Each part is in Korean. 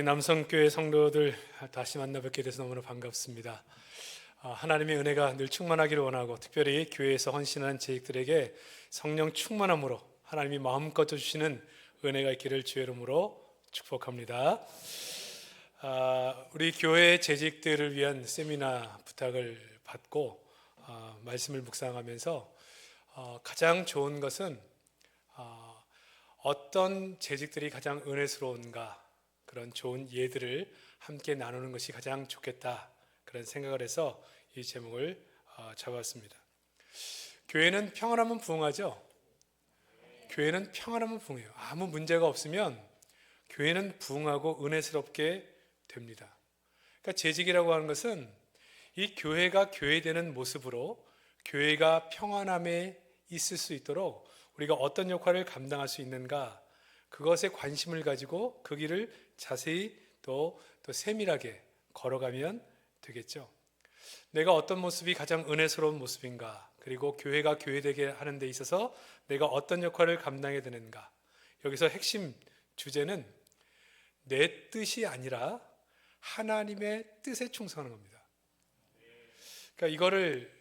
남성교회 성도들 다시 만나 뵙게 돼서 너무나 반갑습니다. 하나님의 은혜가 늘 충만하기를 원하고, 특별히 교회에서 헌신한 재직들에게 성령 충만함으로 하나님이 마음껏 주시는 은혜가 있기를 주의 이름으로 축복합니다. 우리 교회 재직들을 위한 세미나 부탁을 받고 말씀을 묵상하면서 가장 좋은 것은 어떤 재직들이 가장 은혜스러운가, 그런 좋은 예들을 함께 나누는 것이 가장 좋겠다, 그런 생각을 해서 이 제목을 잡았습니다. 교회는 평안하면 부흥하죠. 교회는 평안하면 부흥해요. 아무 문제가 없으면 교회는 부흥하고 은혜스럽게 됩니다. 그러니까 재직이라고 하는 것은 이 교회가 교회되는 모습으로 교회가 평안함에 있을 수 있도록 우리가 어떤 역할을 감당할 수 있는가, 그것에 관심을 가지고 그 길을 자세히 또 세밀하게 걸어가면 되겠죠. 내가 어떤 모습이 가장 은혜스러운 모습인가, 그리고 교회가 교회되게 하는 데 있어서 내가 어떤 역할을 감당해야 되는가. 여기서 핵심 주제는 내 뜻이 아니라 하나님의 뜻에 충성하는 겁니다. 그러니까 이거를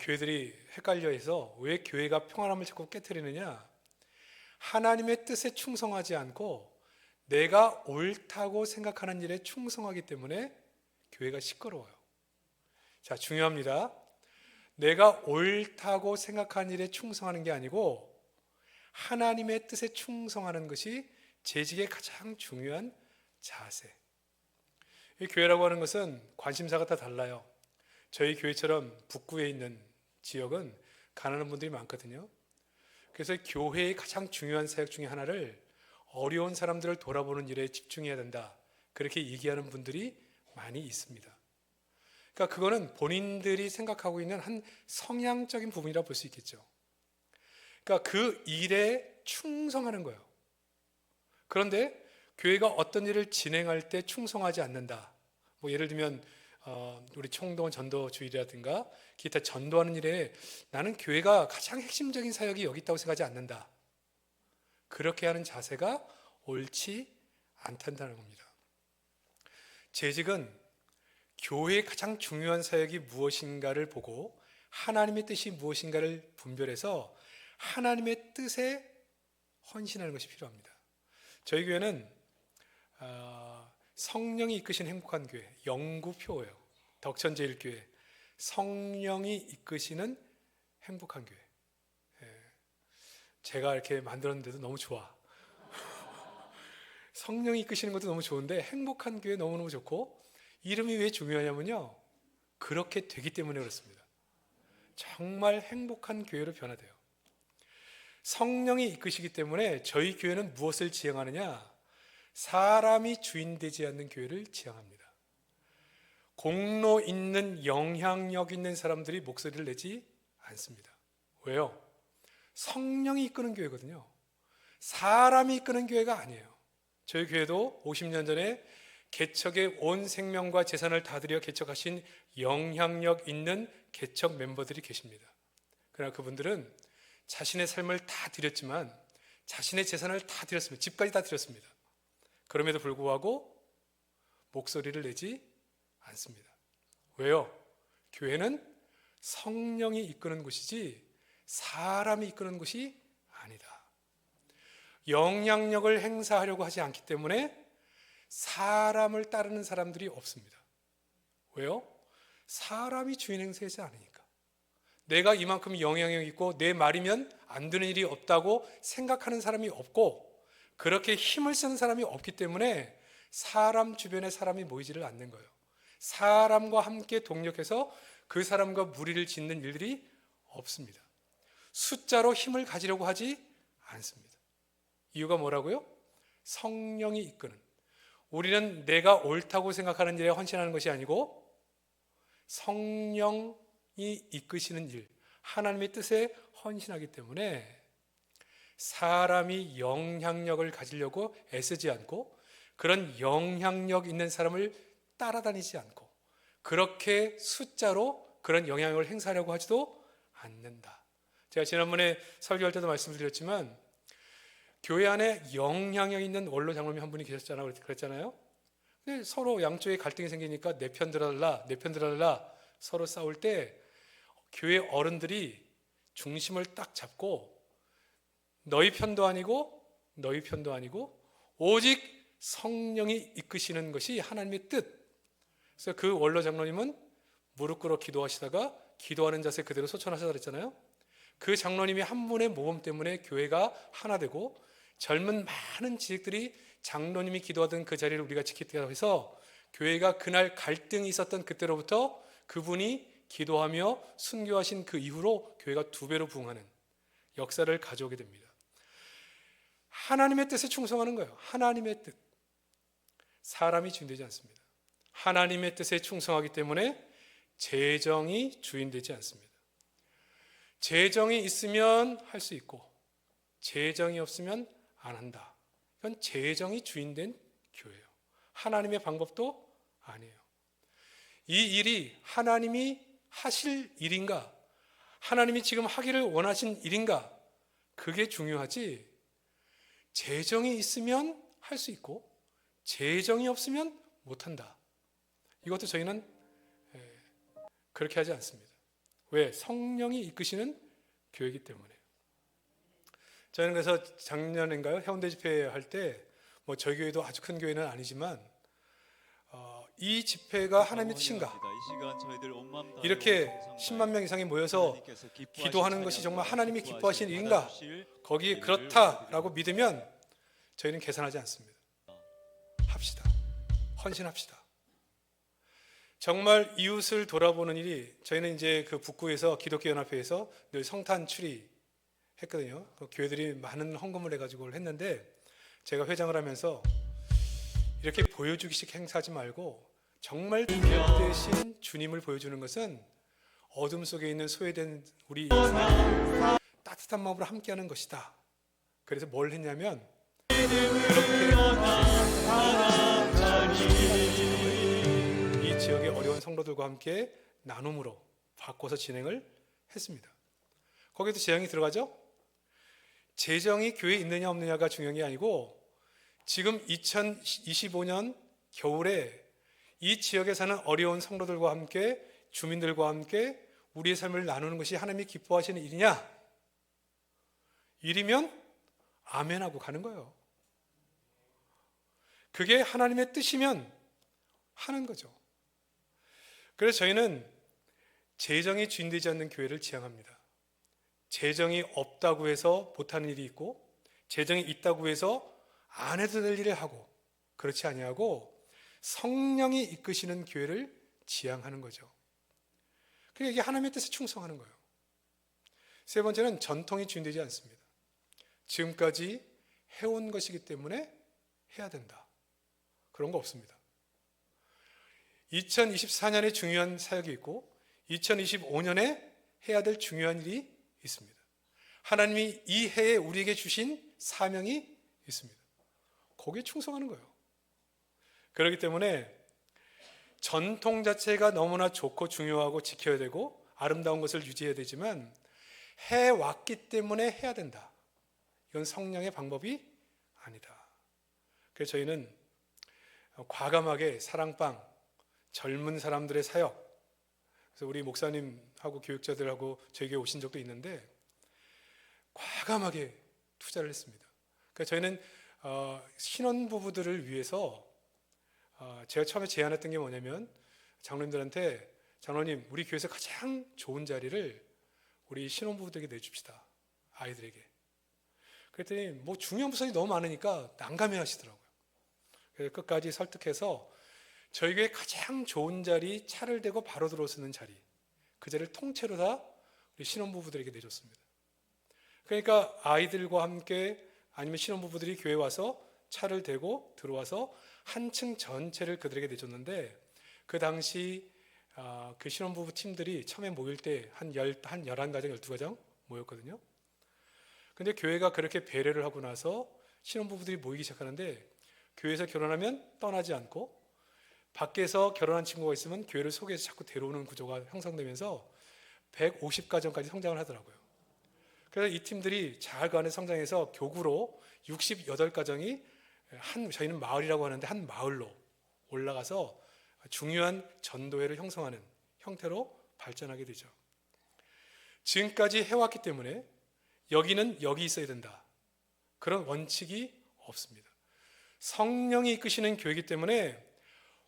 교회들이 헷갈려해서 왜 교회가 평안함을 자꾸 깨트리느냐, 하나님의 뜻에 충성하지 않고 내가 옳다고 생각하는 일에 충성하기 때문에 교회가 시끄러워요. 자, 중요합니다. 내가 옳다고 생각하는 일에 충성하는 게 아니고 하나님의 뜻에 충성하는 것이 재직의 가장 중요한 자세. 이 교회라고 하는 것은 관심사가 다 달라요. 저희 교회처럼 북구에 있는 지역은 가난한 분들이 많거든요. 그래서 교회의 가장 중요한 사역 중에 하나를 어려운 사람들을 돌아보는 일에 집중해야 된다, 그렇게 얘기하는 분들이 많이 있습니다. 그러니까 그거는 본인들이 생각하고 있는 한 성향적인 부분이라 볼 수 있겠죠. 그러니까 그 일에 충성하는 거예요. 그런데 교회가 어떤 일을 진행할 때 충성하지 않는다, 뭐 예를 들면 우리 총동원 전도주일이라든가 기타 전도하는 일에 나는 교회가 가장 핵심적인 사역이 여기 있다고 생각하지 않는다, 그렇게 하는 자세가 옳지 않다는 겁니다. 재직은 교회의 가장 중요한 사역이 무엇인가를 보고 하나님의 뜻이 무엇인가를 분별해서 하나님의 뜻에 헌신하는 것이 필요합니다. 저희 교회는 성령이 이끄신 행복한 교회, 영구표예요. 덕천제일교회, 성령이 이끄시는 행복한 교회. 제가 이렇게 만들었는데도 너무 좋아. 성령이 이끄시는 것도 너무 좋은데 행복한 교회 너무너무 좋고, 이름이 왜 중요하냐면요, 그렇게 되기 때문에 그렇습니다. 정말 행복한 교회로 변화돼요. 성령이 이끄시기 때문에 저희 교회는 무엇을 지향하느냐, 사람이 주인 되지 않는 교회를 지향합니다. 공로 있는 영향력 있는 사람들이 목소리를 내지 않습니다. 왜요? 성령이 이끄는 교회거든요. 사람이 이끄는 교회가 아니에요. 저희 교회도 50년 전에 개척에 온 생명과 재산을 다 들여 개척하신 영향력 있는 개척 멤버들이 계십니다. 그러나 그분들은 자신의 삶을 다 드렸지만, 자신의 재산을 다 드렸습니다. 집까지 다 드렸습니다. 그럼에도 불구하고 목소리를 내지 않습니다. 왜요? 교회는 성령이 이끄는 곳이지 사람이 이끄는 곳이 아니다. 영향력을 행사하려고 하지 않기 때문에 사람을 따르는 사람들이 없습니다. 왜요? 사람이 주인 행세하지 않으니까. 내가 이만큼 영향력 있고 내 말이면 안 되는 일이 없다고 생각하는 사람이 없고, 그렇게 힘을 쓰는 사람이 없기 때문에 사람 주변에 사람이 모이지를 않는 거예요. 사람과 함께 동력해서 그 사람과 무리를 짓는 일들이 없습니다. 숫자로 힘을 가지려고 하지 않습니다. 이유가 뭐라고요? 성령이 이끄는, 우리는 내가 옳다고 생각하는 일에 헌신하는 것이 아니고 성령이 이끄시는 일, 하나님의 뜻에 헌신하기 때문에 사람이 영향력을 가지려고 애쓰지 않고, 그런 영향력 있는 사람을 따라다니지 않고, 그렇게 숫자로 그런 영향력을 행사하려고 하지도 않는다. 제가 지난번에 설교할 때도 말씀드렸지만 교회 안에 영향력 있는 원로 장로님 한 분이 계셨잖아요. 그랬잖아요. 근데 서로 양쪽에 갈등이 생기니까 내 편 들어달라, 내 편 들어달라 서로 싸울 때 교회 어른들이 중심을 딱 잡고 너희 편도 아니고 너희 편도 아니고 오직 성령이 이끄시는 것이 하나님의 뜻. 그래서 그 원로 장로님은 무릎 꿇어 기도하시다가 기도하는 자세 그대로 소천하시다 그랬잖아요. 그 장로님이 한 분의 모범 때문에 교회가 하나 되고 젊은 많은 지식들이 장로님이 기도하던 그 자리를 우리가 지키게 해서 교회가 그날 갈등이 있었던 그때로부터 그분이 기도하며 순교하신 그 이후로 교회가 2배로 부흥하는 역사를 가져오게 됩니다. 하나님의 뜻에 충성하는 거예요. 하나님의 뜻. 사람이 주인되지 않습니다. 하나님의 뜻에 충성하기 때문에 재정이 주인되지 않습니다. 재정이 있으면 할 수 있고 재정이 없으면 안 한다. 이건 재정이 주인된 교회예요. 하나님의 방법도 아니에요. 이 일이 하나님이 하실 일인가? 하나님이 지금 하기를 원하신 일인가? 그게 중요하지. 재정이 있으면 할 수 있고 재정이 없으면 못한다. 이것도 저희는 그렇게 하지 않습니다. 왜? 성령이 이끄시는 교회이기 때문에. 저희는 그래서 작년인가요? 해운대 집회 할 때 뭐 저희 교회도 아주 큰 교회는 아니지만 이 집회가 하나님의 뜻인가? 이렇게 10만 명 이상이 모여서 기도하는 것이 정말 하나님이 기뻐하시는 일인가? 거기에 그렇다라고 믿으면 저희는 계산하지 않습니다. 합시다. 헌신합시다. 정말 이웃을 돌아보는 일이 저희는 이제 그 북구에서 기독교연합회에서 늘 성탄 추리 했거든요. 그 교회들이 많은 헌금을 해가지고 했는데 제가 회장을 하면서 이렇게 보여주기식 행사하지 말고 정말 대신 주님을 보여주는 것은 어둠 속에 있는 소외된 우리 따뜻한 마음으로 함께하는 것이다. 그래서 뭘 했냐면 이 지역의 어려운 성도들과 함께 나눔으로 바꿔서 진행을 했습니다. 거기도 재정이 들어가죠? 재정이 교회에 있느냐 없느냐가 중요한 게 아니고 지금 2025년 겨울에 이 지역에 사는 어려운 성도들과 함께 주민들과 함께 우리의 삶을 나누는 것이 하나님이 기뻐하시는 일이냐? 일이면 아멘하고 가는 거예요. 그게 하나님의 뜻이면 하는 거죠. 그래서 저희는 재정이 주인되지 않는 교회를 지향합니다. 재정이 없다고 해서 못하는 일이 있고 재정이 있다고 해서 안 해도 될 일을 하고 그렇지 아니하고 성령이 이끄시는 교회를 지향하는 거죠. 그러니까 이게 하나님의 뜻에 충성하는 거예요. 세 번째는 전통이 주인되지 않습니다. 지금까지 해온 것이기 때문에 해야 된다. 그런 거 없습니다. 2024년에 중요한 사역이 있고 2025년에 해야 될 중요한 일이 있습니다. 하나님이 이 해에 우리에게 주신 사명이 있습니다. 거기에 충성하는 거예요. 그렇기 때문에 전통 자체가 너무나 좋고 중요하고 지켜야 되고 아름다운 것을 유지해야 되지만 해왔기 때문에 해야 된다. 이건 성령의 방법이 아니다. 그래서 저희는 과감하게 사랑방, 젊은 사람들의 사역, 그래서 우리 목사님하고 교육자들하고 저에게 오신 적도 있는데 과감하게 투자를 했습니다. 그러니까 저희는 신혼부부들을 위해서 제가 처음에 제안했던 게 뭐냐면 장로님들한테 장로님 우리 교회에서 가장 좋은 자리를 우리 신혼부부들에게 내줍시다. 아이들에게. 그랬더니 뭐 중요한 부서이 너무 많으니까 난감해 하시더라고요. 그래서 끝까지 설득해서 저희 교회 가장 좋은 자리 차를 대고 바로 들어올 수 있는 자리 그 자리를 통째로 다 우리 신혼부부들에게 내줬습니다. 그러니까 아이들과 함께 아니면 신혼부부들이 교회에 와서 차를 대고 들어와서 한 층 전체를 그들에게 내줬는데 그 당시 그 신혼부부 팀들이 처음에 모일 때 한 11가정, 12가정 모였거든요. 근데 교회가 그렇게 배려를 하고 나서 신혼부부들이 모이기 시작하는데 교회에서 결혼하면 떠나지 않고 밖에서 결혼한 친구가 있으면 교회를 소개해서 자꾸 데려오는 구조가 형성되면서 150가정까지 성장을 하더라고요. 그래서 이 팀들이 잘 그 안에 성장해서 교구로 68가정이 저희는 마을이라고 하는데 한 마을로 올라가서 중요한 전도회를 형성하는 형태로 발전하게 되죠. 지금까지 해왔기 때문에 여기는 여기 있어야 된다, 그런 원칙이 없습니다. 성령이 이끄시는 교회이기 때문에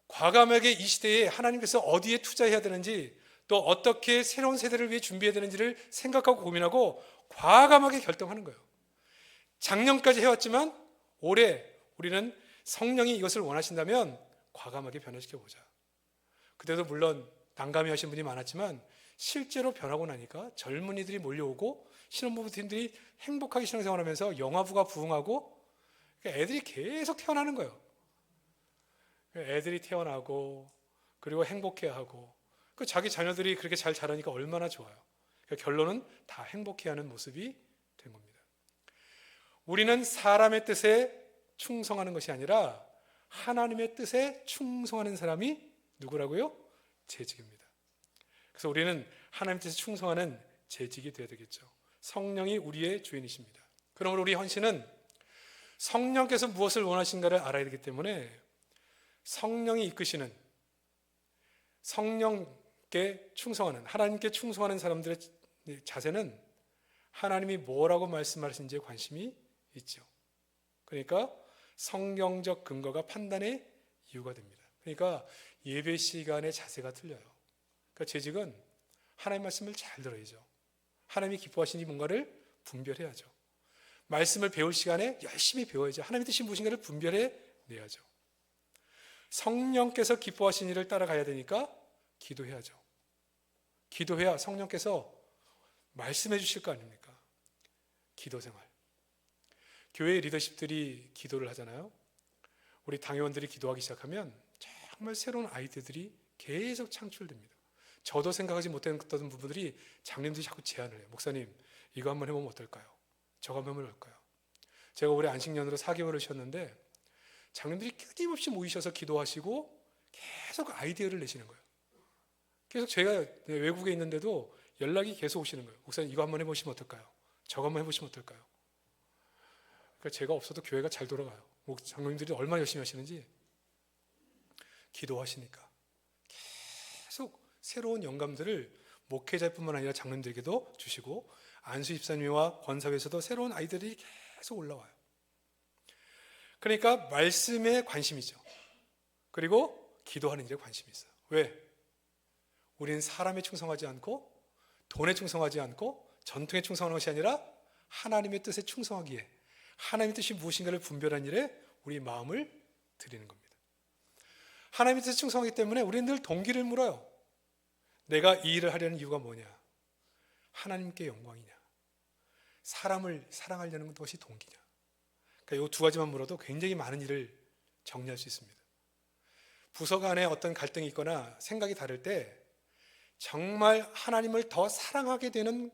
과감하게 이 시대에 하나님께서 어디에 투자해야 되는지, 또 어떻게 새로운 세대를 위해 준비해야 되는지를 생각하고 고민하고 과감하게 결정하는 거예요. 작년까지 해왔지만 올해 우리는 성령이 이것을 원하신다면 과감하게 변화시켜보자. 그때도 물론 난감해 하신 분이 많았지만 실제로 변하고 나니까 젊은이들이 몰려오고 신혼부부팀들이 행복하게 신앙생활하면서 영화부가 부흥하고 애들이 계속 태어나는 거예요. 애들이 태어나고 그리고 행복해하고 그 자기 자녀들이 그렇게 잘 자라니까 얼마나 좋아요. 그러니까 결론은 다 행복해하는 모습이 된 겁니다. 우리는 사람의 뜻에 충성하는 것이 아니라 하나님의 뜻에 충성하는 사람이 누구라고요? 재직입니다. 그래서 우리는 하나님의 뜻에 충성하는 재직이 되어야 되겠죠. 성령이 우리의 주인이십니다. 그러므로 우리 헌신은 성령께서 무엇을 원하신가를 알아야 되기 때문에 성령이 이끄시는, 성령께 충성하는, 하나님께 충성하는 사람들의 자세는 하나님이 뭐라고 말씀하시는지에 관심이 있죠. 그러니까 성경적 근거가 판단의 이유가 됩니다. 그러니까 예배 시간의 자세가 틀려요. 그러니까 재직은 하나님 말씀을 잘 들어야죠. 하나님이 기뻐하시니 뭔가를 분별해야죠. 말씀을 배울 시간에 열심히 배워야죠. 하나님의 뜻이 무엇인가를 분별해 내야죠. 성령께서 기뻐하신 일을 따라가야 되니까 기도해야죠. 기도해야 성령께서 말씀해 주실 거 아닙니까? 기도 생활. 교회 리더십들이 기도를 하잖아요. 우리 당회원들이 기도하기 시작하면 정말 새로운 아이디어들이 계속 창출됩니다. 저도 생각하지 못했던 부분들이 장님들이 자꾸 제안을 해요. 목사님, 이거 한번 해보면 어떨까요? 저거 한번 해보면 어떨까요? 제가 올해 안식년으로 4개월을 쉬었는데 장님들이 끊임없이 모이셔서 기도하시고 계속 아이디어를 내시는 거예요. 계속 제가 외국에 있는데도 연락이 계속 오시는 거예요. 목사님, 이거 한번 해보시면 어떨까요? 저거 한번 해보시면 어떨까요? 그러니까 제가 없어도 교회가 잘 돌아가요. 장로님들이 얼마나 열심히 하시는지. 기도하시니까 계속 새로운 영감들을 목회자뿐만 아니라 장로님들에게도 주시고 안수 집사님과 권사회에서도 새로운 아이들이 계속 올라와요. 그러니까 말씀에 관심이죠. 그리고 기도하는 일에 관심이 있어요. 왜? 우리는 사람에 충성하지 않고 돈에 충성하지 않고 전통에 충성하는 것이 아니라 하나님의 뜻에 충성하기에, 하나님의 뜻이 무엇인가를 분별한 일에 우리 마음을 드리는 겁니다. 하나님의 뜻에 충성하기 때문에 우리는 늘 동기를 물어요. 내가 이 일을 하려는 이유가 뭐냐? 하나님께 영광이냐? 사람을 사랑하려는 것이 동기냐? 그러니까 이 두 가지만 물어도 굉장히 많은 일을 정리할 수 있습니다. 부서 간에 어떤 갈등이 있거나 생각이 다를 때 정말 하나님을 더 사랑하게 되는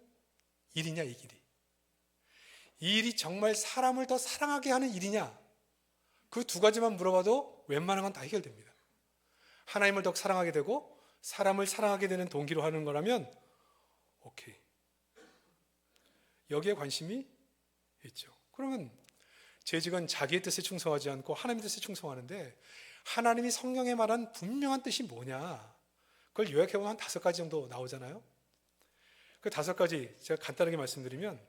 일이냐, 이 길이. 이 일이 정말 사람을 더 사랑하게 하는 일이냐, 그 두 가지만 물어봐도 웬만한 건 다 해결됩니다. 하나님을 더 사랑하게 되고 사람을 사랑하게 되는 동기로 하는 거라면 오케이. 여기에 관심이 있죠. 그러면 재직은 자기의 뜻에 충성하지 않고 하나님의 뜻에 충성하는데 하나님이 성경에 말한 분명한 뜻이 뭐냐, 그걸 요약해보면 한 5가지 정도 나오잖아요. 그 5가지 제가 간단하게 말씀드리면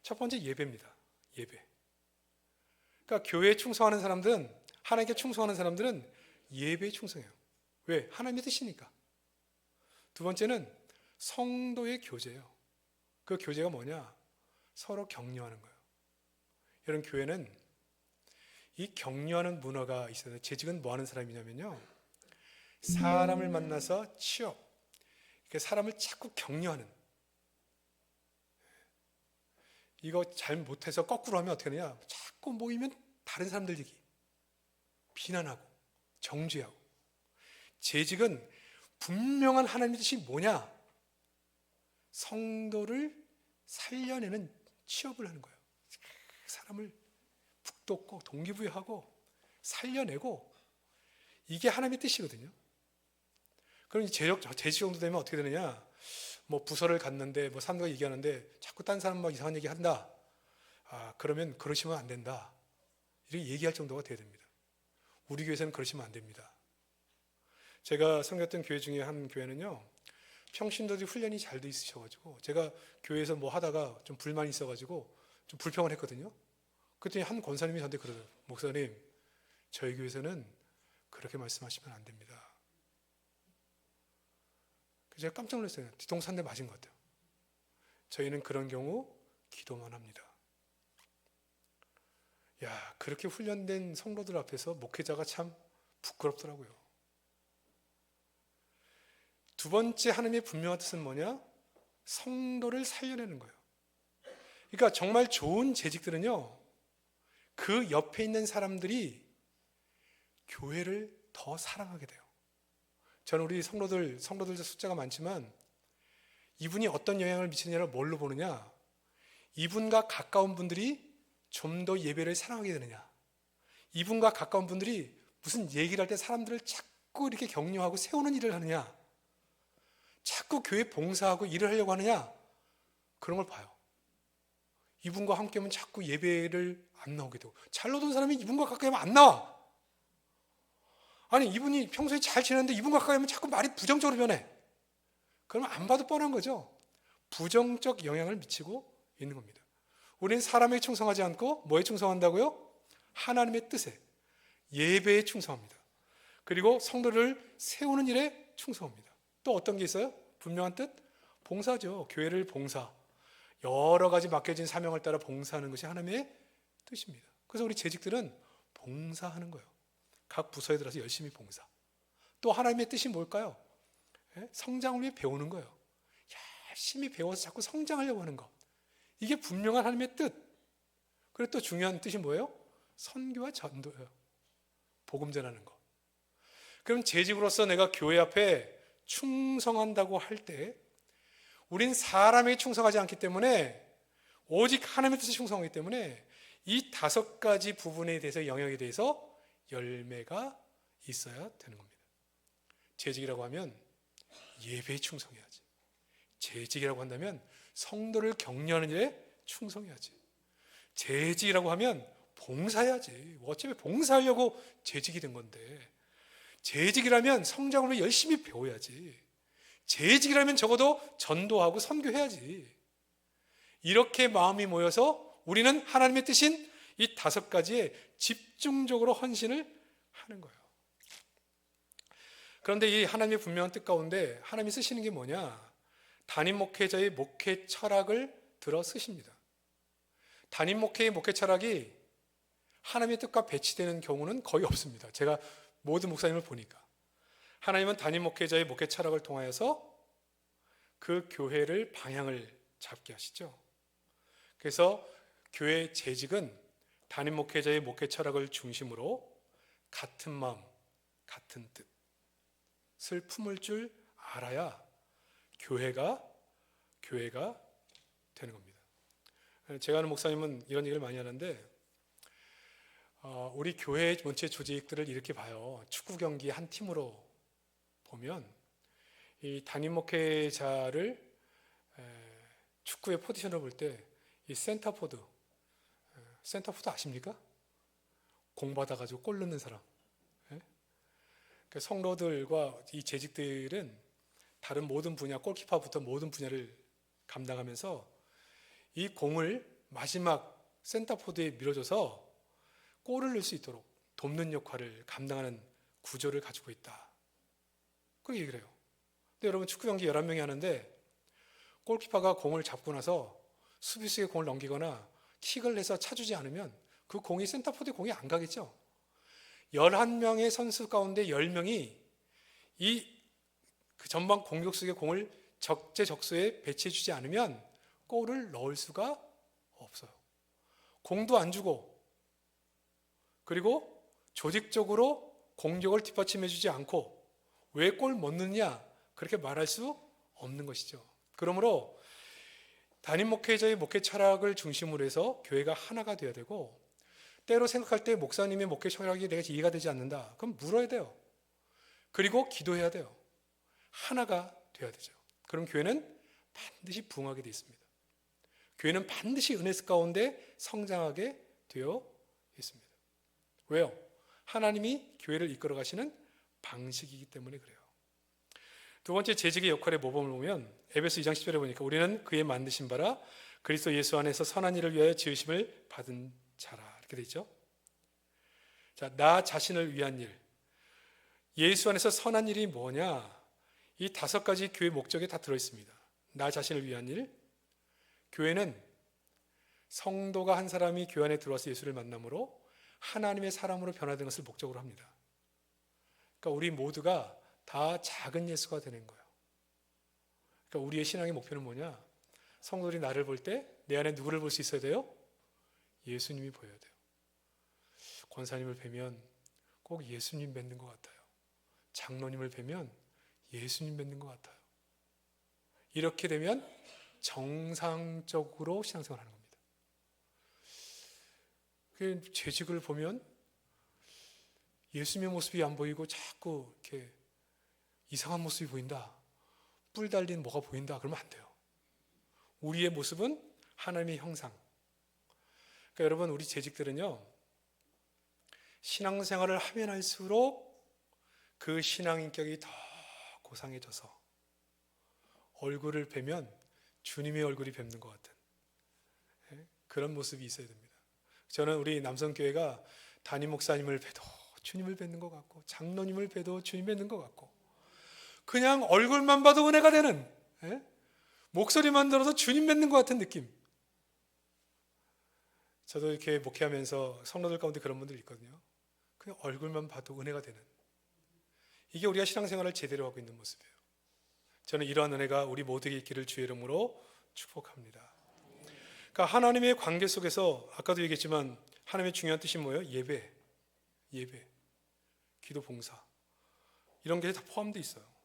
첫 번째 예배입니다. 예배. 그러니까 교회에 충성하는 사람들은, 하나님께 충성하는 사람들은 예배에 충성해요. 왜? 하나님의 뜻이니까. 두 번째는 성도의 교제예요. 그 교제가 뭐냐? 서로 격려하는 거예요. 이런 교회는 이 격려하는 문화가 있어요. 재직은 뭐 하는 사람이냐면요, 사람을 만나서 취업, 사람을 자꾸 격려하는, 이거 잘 못해서 거꾸로 하면 어떻게 하느냐, 자꾸 모이면 다른 사람들 얘기 비난하고 정죄하고. 재직은 분명한 하나님의 뜻이 뭐냐, 성도를 살려내는 취업을 하는 거예요. 사람을 북돋고 동기부여하고 살려내고, 이게 하나님의 뜻이거든요. 그럼 재직 정도 되면 어떻게 되느냐, 뭐 부서를 갔는데 뭐 사람들과 얘기하는데 자꾸 딴 사람 막 이상한 얘기 한다. 그러면 그러시면 안 된다, 이렇게 얘기할 정도가 돼야 됩니다. 우리 교회에서는 그러시면 안 됩니다. 제가 섬겼던 교회 중에 한 교회는요, 평신도들이 훈련이 잘 돼 있으셔가지고 제가 교회에서 뭐 하다가 좀 불만이 있어가지고 좀 불평을 했거든요. 그랬더니 한 권사님이 저한테 그러더라고요. 목사님, 저희 교회에서는 그렇게 말씀하시면 안 됩니다. 그래서 제가 깜짝 놀랐어요. 뒤통수 한 대 맞은 것 같아요. 저희는 그런 경우 기도만 합니다. 야, 그렇게 훈련된 성도들 앞에서 목회자가 참 부끄럽더라고요. 두 번째 하나님의 분명한 뜻은 뭐냐? 성도를 살려내는 거예요. 그러니까 정말 좋은 재직들은요, 그 옆에 있는 사람들이 교회를 더 사랑하게 돼요. 저는 우리 성도들 숫자가 많지만 이분이 어떤 영향을 미치느냐를 뭘로 보느냐? 이분과 가까운 분들이 좀 더 예배를 사랑하게 되느냐? 이분과 가까운 분들이 무슨 얘기를 할 때 사람들을 자꾸 이렇게 격려하고 세우는 일을 하느냐? 자꾸 교회 봉사하고 일을 하려고 하느냐? 그런 걸 봐요. 이분과 함께하면 자꾸 예배를 안 나오게 되고, 잘 노던 사람이 이분과 가까이 하면 안 나와. 아니, 이분이 평소에 잘 지내는데 이분과 가까이 하면 자꾸 말이 부정적으로 변해. 그러면 안 봐도 뻔한 거죠. 부정적 영향을 미치고 있는 겁니다. 우리는 사람에 충성하지 않고 뭐에 충성한다고요? 하나님의 뜻에, 예배에 충성합니다. 그리고 성도를 세우는 일에 충성합니다. 또 어떤 게 있어요? 분명한 뜻? 봉사죠. 교회를 봉사. 여러 가지 맡겨진 사명을 따라 봉사하는 것이 하나님의 뜻입니다. 그래서 우리 재직들은 봉사하는 거예요. 각 부서에 들어서 열심히 봉사. 또 하나님의 뜻이 뭘까요? 성장을 위해 배우는 거예요. 열심히 배워서 자꾸 성장하려고 하는 것. 이게 분명한 하나님의 뜻. 그리고 또 중요한 뜻이 뭐예요? 선교와 전도예요. 복음 전하는 것. 그럼 재직으로서 내가 교회 앞에 충성한다고 할 때 우린 사람에게 충성하지 않기 때문에 오직 하나님의 뜻에 충성하기 때문에 이 5가지 부분에 대해서 영역에 대해서 열매가 있어야 되는 겁니다. 재직이라고 하면 예배에 충성해야지. 재직이라고 한다면 성도를 격려하는 일에 충성해야지. 재직이라고 하면 봉사해야지. 어차피 봉사하려고 재직이 된 건데, 재직이라면 성장을 위해 열심히 배워야지. 재직이라면 적어도 전도하고 선교해야지. 이렇게 마음이 모여서 우리는 하나님의 뜻인 이 5가지에 집중적으로 헌신을 하는 거예요. 그런데 이 하나님의 분명한 뜻 가운데 하나님이 쓰시는 게 뭐냐? 담임 목회자의 목회 철학을 들어 쓰십니다. 담임 목회의 목회 철학이 하나님의 뜻과 배치되는 경우는 거의 없습니다. 제가 모든 목사님을 보니까 하나님은 담임 목회자의 목회 철학을 통하여서 그 교회를 방향을 잡게 하시죠. 그래서 교회 재직은 담임 목회자의 목회 철학을 중심으로 같은 마음, 같은 뜻을 품을 줄 알아야 교회가 되는 겁니다. 제가 아는 목사님은 이런 얘기를 많이 하는데, 우리 교회 전체 조직들을 이렇게 봐요. 축구 경기 한 팀으로 보면 이 담임 목회자를 축구의 포지션을 볼 때 이 센터포드 아십니까? 공 받아가지고 골 넣는 사람. 성도들과 이 재직들은 다른 모든 분야, 골키퍼부터 모든 분야를 감당하면서 이 공을 마지막 센터포드에 밀어줘서 골을 넣을 수 있도록 돕는 역할을 감당하는 구조를 가지고 있다. 그렇게 얘기를 해요. 근데 여러분, 축구 경기 11명이 하는데 골키퍼가 공을 잡고 나서 수비수에게 공을 넘기거나 킥을 해서 차주지 않으면 그 공이 센터포드에 공이 안 가겠죠. 11명의 선수 가운데 10명이 그 전방 공격수의 공을 적재적소에 배치해주지 않으면 골을 넣을 수가 없어요. 공도 안 주고, 그리고 조직적으로 공격을 뒷받침해주지 않고 왜 골 못 넣느냐, 그렇게 말할 수 없는 것이죠. 그러므로 담임 목회자의 목회 철학을 중심으로 해서 교회가 하나가 되어야 되고, 때로 생각할 때 목사님의 목회 철학이 내가 이해가 되지 않는다, 그럼 물어야 돼요. 그리고 기도해야 돼요. 하나가 되어야 되죠. 그럼 교회는 반드시 부흥하게 되어 있습니다. 교회는 반드시 은혜 가운데 성장하게 되어 있습니다. 왜요? 하나님이 교회를 이끌어 가시는 방식이기 때문에 그래요. 두 번째 재직의 역할의 모범을 보면 에베소 2장 10절에 보니까 우리는 그의 만드신 바라 그리스도 예수 안에서 선한 일을 위하여 지으심을 받은 자라 이렇게 돼 있죠. 자, 나 자신을 위한 일. 예수 안에서 선한 일이 뭐냐? 이 5가지 교회 목적에 다 들어 있습니다. 나 자신을 위한 일. 교회는 성도가 한 사람이 교회 안에 들어와서 예수를 만남으로 하나님의 사람으로 변화되는 것을 목적으로 합니다. 그러니까 우리 모두가 다 작은 예수가 되는 거예요. 그러니까 우리의 신앙의 목표는 뭐냐? 성도들이 나를 볼 때 내 안에 누구를 볼 수 있어야 돼요? 예수님이 보여야 돼요. 권사님을 뵈면 꼭 예수님 뵙는 것 같아요. 장로님을 뵈면 예수님 뵙는 것 같아요. 이렇게 되면 정상적으로 신앙생활 하는 겁니다. 재직을 보면 예수님의 모습이 안 보이고 자꾸 이렇게 이상한 모습이 보인다. 뿔 달린 뭐가 보인다. 그러면 안 돼요. 우리의 모습은 하나님의 형상. 그러니까 여러분 우리 재직들은요. 신앙생활을 하면 할수록 그 신앙인격이 더 고상해져서 얼굴을 뵈면 주님의 얼굴이 뵙는 것 같은 그런 모습이 있어야 됩니다. 저는 우리 남성교회가 담임 목사님을 뵈도 주님을 뵙는 것 같고 장로님을 뵈도 주님 뵙는 것 같고 그냥 얼굴만 봐도 은혜가 되는 목소리만 들어도 주님 뵙는 것 같은 느낌. 저도 이렇게 목회하면서 성도들 가운데 그런 분들이 있거든요. 그냥 얼굴만 봐도 은혜가 되는 이게 우리가 신앙생활을 제대로 하고 있는 모습이에요. 저는 이러한 은혜가 우리 모두에게 있기를 주의 이름으로 축복합니다. 그러니까 하나님의 관계 속에서 아까도 얘기했지만 하나님의 중요한 뜻이 뭐예요? 예배, 기도, 봉사 이런 게 다 포함되어 있어요.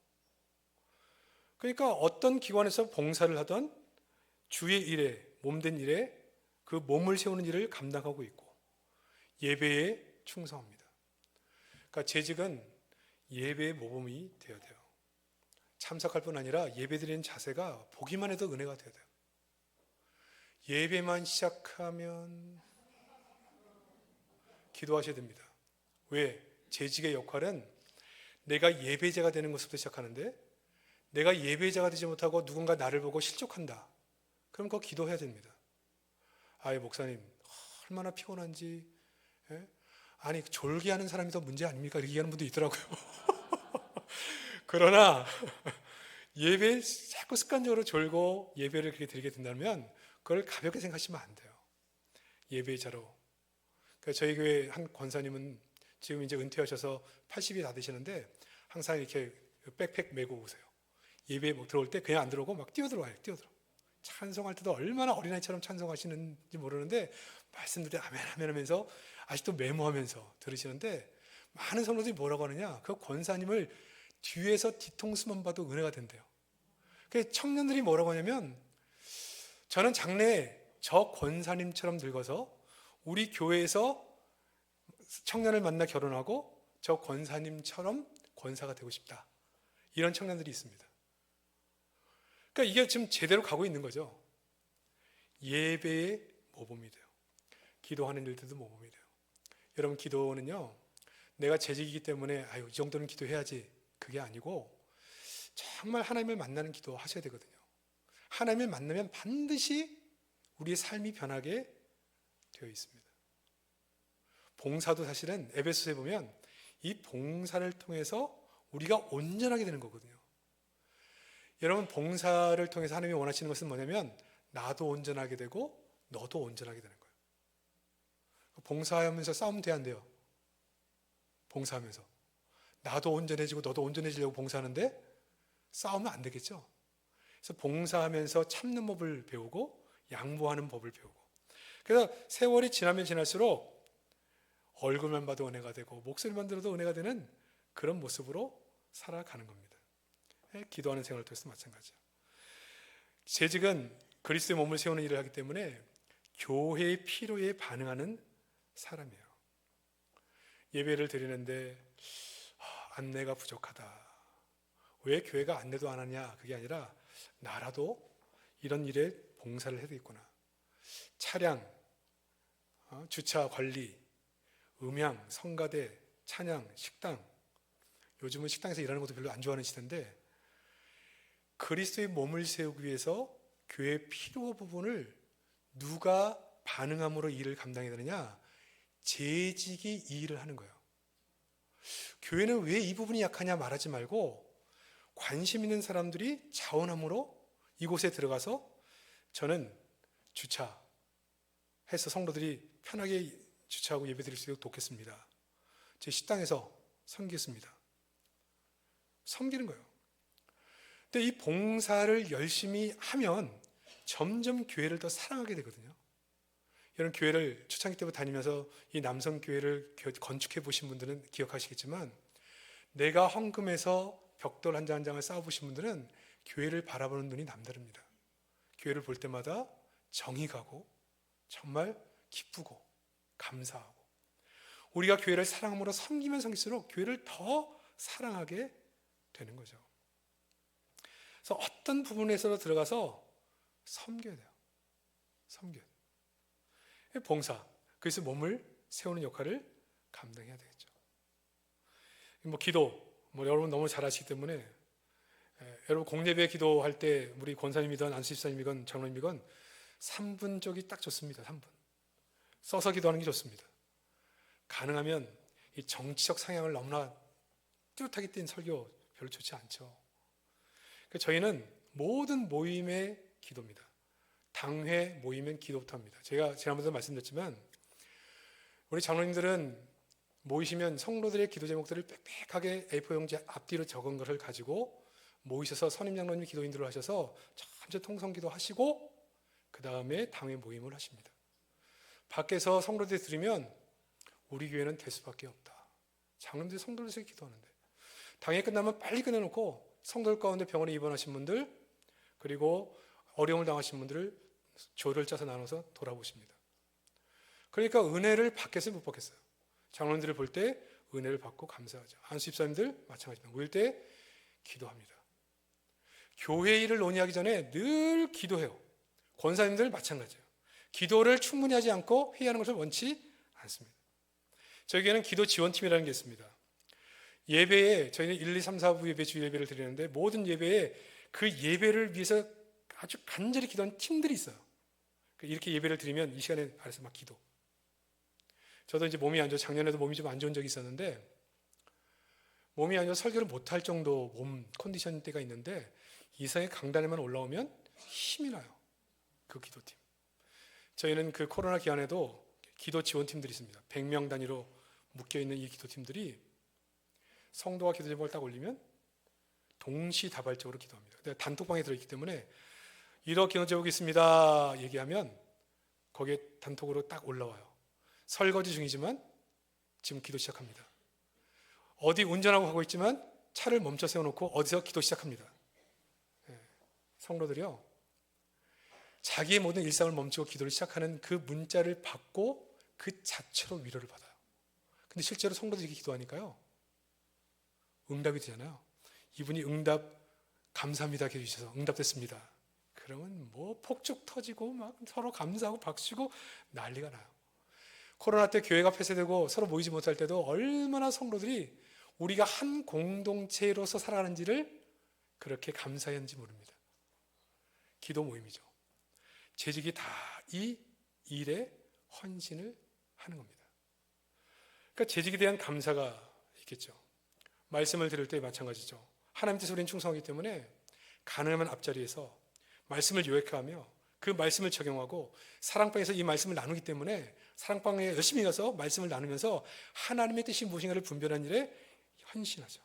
그러니까 어떤 기관에서 봉사를 하던 주의 일에 몸된 일에 그 몸을 세우는 일을 감당하고 있고 예배에 충성합니다. 그러니까 재직은 예배의 모범이 되어야 돼요. 참석할 뿐 아니라 예배드리는 자세가 보기만 해도 은혜가 되어야 돼요. 예배만 시작하면 기도하셔야 됩니다. 왜? 재직의 역할은 내가 예배자가 되는 것부터 시작하는데 내가 예배자가 되지 못하고 누군가 나를 보고 실족한다. 그럼 그거 기도해야 됩니다. 아예 목사님 얼마나 피곤한지 아니 졸기하는 사람이 더 문제 아닙니까? 이렇게 얘기하는 분도 있더라고요. 그러나 예배 자꾸 습관적으로 졸고 예배를 그렇게 드리게 된다면 그걸 가볍게 생각하시면 안 돼요. 예배자로. 그러니까 저희 교회 한 권사님은 지금 이제 은퇴하셔서 80이 다 되시는데 항상 이렇게 백팩 메고 오세요. 예배 들어올 때 그냥 안 들어오고 막 뛰어들어와요. 찬송할 때도 얼마나 어린아이처럼 찬송하시는지 모르는데 말씀들이 아멘 아멘 하면서 아직도 메모하면서 들으시는데 많은 성도들이 뭐라고 하느냐, 그 권사님을 뒤에서 뒤통수만 봐도 은혜가 된대요. 그 청년들이 뭐라고 하냐면 저는 장래에 저 권사님처럼 늙어서 우리 교회에서 청년을 만나 결혼하고 저 권사님처럼 권사가 되고 싶다. 이런 청년들이 있습니다. 그러니까 이게 지금 제대로 가고 있는 거죠. 예배의 모범이 돼요. 기도하는 일들도 모범이 돼요. 여러분 기도는요, 내가 재직이기 때문에 아유 이 정도는 기도해야지 그게 아니고 정말 하나님을 만나는 기도 하셔야 되거든요. 하나님을 만나면 반드시 우리의 삶이 변하게 되어 있습니다. 봉사도 사실은 에베소서에 보면 이 봉사를 통해서 우리가 온전하게 되는 거거든요. 여러분 봉사를 통해서 하나님이 원하시는 것은 뭐냐면 나도 온전하게 되고 너도 온전하게 되는 거예요. 봉사하면서 싸우면 돼야 안 돼요? 봉사하면서 나도 온전해지고 너도 온전해지려고 봉사하는데 싸우면 안 되겠죠. 그래서 봉사하면서 참는 법을 배우고 양보하는 법을 배우고, 그래서 세월이 지나면 지날수록 얼굴만 봐도 은혜가 되고 목소리만 들어도 은혜가 되는 그런 모습으로 살아가는 겁니다. 기도하는 생활을 통해서 마찬가지죠. 재직은 그리스도의 몸을 세우는 일을 하기 때문에 교회의 필요에 반응하는 사람이에요. 예배를 드리는데 안내가 부족하다. 왜 교회가 안내도 안 하냐? 그게 아니라 나라도 이런 일에 봉사를 해야 되겠구나. 차량, 주차 관리, 음향, 성가대, 찬양, 식당. 요즘은 식당에서 일하는 것도 별로 안 좋아하는 시대인데 그리스도의 몸을 세우기 위해서 교회의 필요 부분을 누가 반응함으로 일을 감당해야 되느냐? 재직이 이 일을 하는 거예요. 교회는 왜 이 부분이 약하냐 말하지 말고 관심 있는 사람들이 자원함으로 이곳에 들어가서 저는 주차해서 성도들이 편하게 주차하고 예배 드릴 수 있도록 돕겠습니다. 제 식당에서 섬기겠습니다. 섬기는 거예요. 근데 이 봉사를 열심히 하면 점점 교회를 더 사랑하게 되거든요. 여러분 교회를 초창기 때부터 다니면서 이 남성 교회를 건축해 보신 분들은 기억하시겠지만 내가 헌금해서 벽돌 한 장 한 장을 쌓아 보신 분들은 교회를 바라보는 눈이 남다릅니다. 교회를 볼 때마다 정이 가고 정말 기쁘고 감사하고 우리가 교회를 사랑함으로 섬기면 섬길수록 교회를 더 사랑하게 되는 거죠. 그래서 어떤 부분에서 들어가서 섬겨야 돼요. 섬겨야 돼요. 봉사, 그래서 몸을 세우는 역할을 감당해야 되겠죠. 기도, 여러분 너무 잘 아시기 때문에 여러분 공예배 기도할 때 우리 권사님이든 안수집사님이건 장로님이건 3분 쪽이 딱 좋습니다. 3분 써서 기도하는 게 좋습니다. 가능하면 이 정치적 성향을 너무나 뚜렷하게 띈 설교 별로 좋지 않죠. 저희는 모든 모임의 기도입니다. 당회 모임은 기도부터 합니다. 제가 지난번에도 말씀드렸지만 우리 장로님들은 모이시면 성도들의 기도 제목들을 빽빽하게 A4 용지 앞뒤로 적은 것을 가지고 모이셔서 선임 장로님이 기도인들을 하셔서 전체 통성기도 하시고 그 다음에 당회 모임을 하십니다. 밖에서 성도들이 들으면 우리 교회는 될 수밖에 없다. 장로님들이 성도들에서 기도하는데 당회 끝나면 빨리 끝내놓고 성도들 가운데 병원에 입원하신 분들 그리고 어려움을 당하신 분들을 조를 짜서 나눠서 돌아보십니다. 그러니까 은혜를 받겠어요, 못 받겠어요? 장로님들을 볼 때 은혜를 받고 감사하죠. 안수집사님들 마찬가지입니다. 모일 때 기도합니다. 교회 일을 논의하기 전에 늘 기도해요. 권사님들 마찬가지예요. 기도를 충분히 하지 않고 회의하는 것을 원치 않습니다. 저희에게는 기도 지원팀이라는 게 있습니다. 예배에 저희는 1, 2, 3, 4부 예배 주 예배를 드리는데 모든 예배에 그 예배를 위해서 아주 간절히 기도하는 팀들이 있어요. 이렇게 예배를 드리면 이 시간에 아래서 막 기도. 저도 이제 몸이 안 좋아 작년에도 몸이 좀 안 좋은 적이 있었는데 몸이 안 좋아 설교를 못할 정도 몸 컨디션 때가 있는데 이상의 강단에만 올라오면 힘이 나요. 그 기도팀. 저희는 그 코로나 기간에도 기도 지원팀들이 있습니다. 100명 단위로 묶여있는 이 기도팀들이 성도가 기도 제목을 딱 올리면 동시다발적으로 기도합니다. 단톡방에 들어있기 때문에 이렇게 기도 제목이 있습니다 얘기하면 거기에 단톡으로 딱 올라와요. 설거지 중이지만 지금 기도 시작합니다. 어디 운전하고 가고 있지만 차를 멈춰 세워놓고 어디서 기도 시작합니다. 성도들이요 자기의 모든 일상을 멈추고 기도를 시작하는 그 문자를 받고 그 자체로 위로를 받아요. 근데 실제로 성도들이 이렇게 기도하니까요 응답이 되잖아요. 이분이 응답 감사합니다 해주셔서 응답됐습니다. 그러면 폭죽 터지고 막 서로 감사하고 박수치고 난리가 나요. 코로나 때 교회가 폐쇄되고 서로 모이지 못할 때도 얼마나 성도들이 우리가 한 공동체로서 살아가는지를 그렇게 감사했는지 모릅니다. 기도 모임이죠. 재직이 다 이 일에 헌신을 하는 겁니다. 그러니까 재직에 대한 감사가 있겠죠. 말씀을 들을 때 마찬가지죠. 하나님 뜻에 우리는 충성하기 때문에 가능하면 앞자리에서 말씀을 요약하며 그 말씀을 적용하고 사랑방에서 이 말씀을 나누기 때문에 사랑방에 열심히 가서 말씀을 나누면서 하나님의 뜻이 무엇인가를 분별하는 일에 헌신하죠.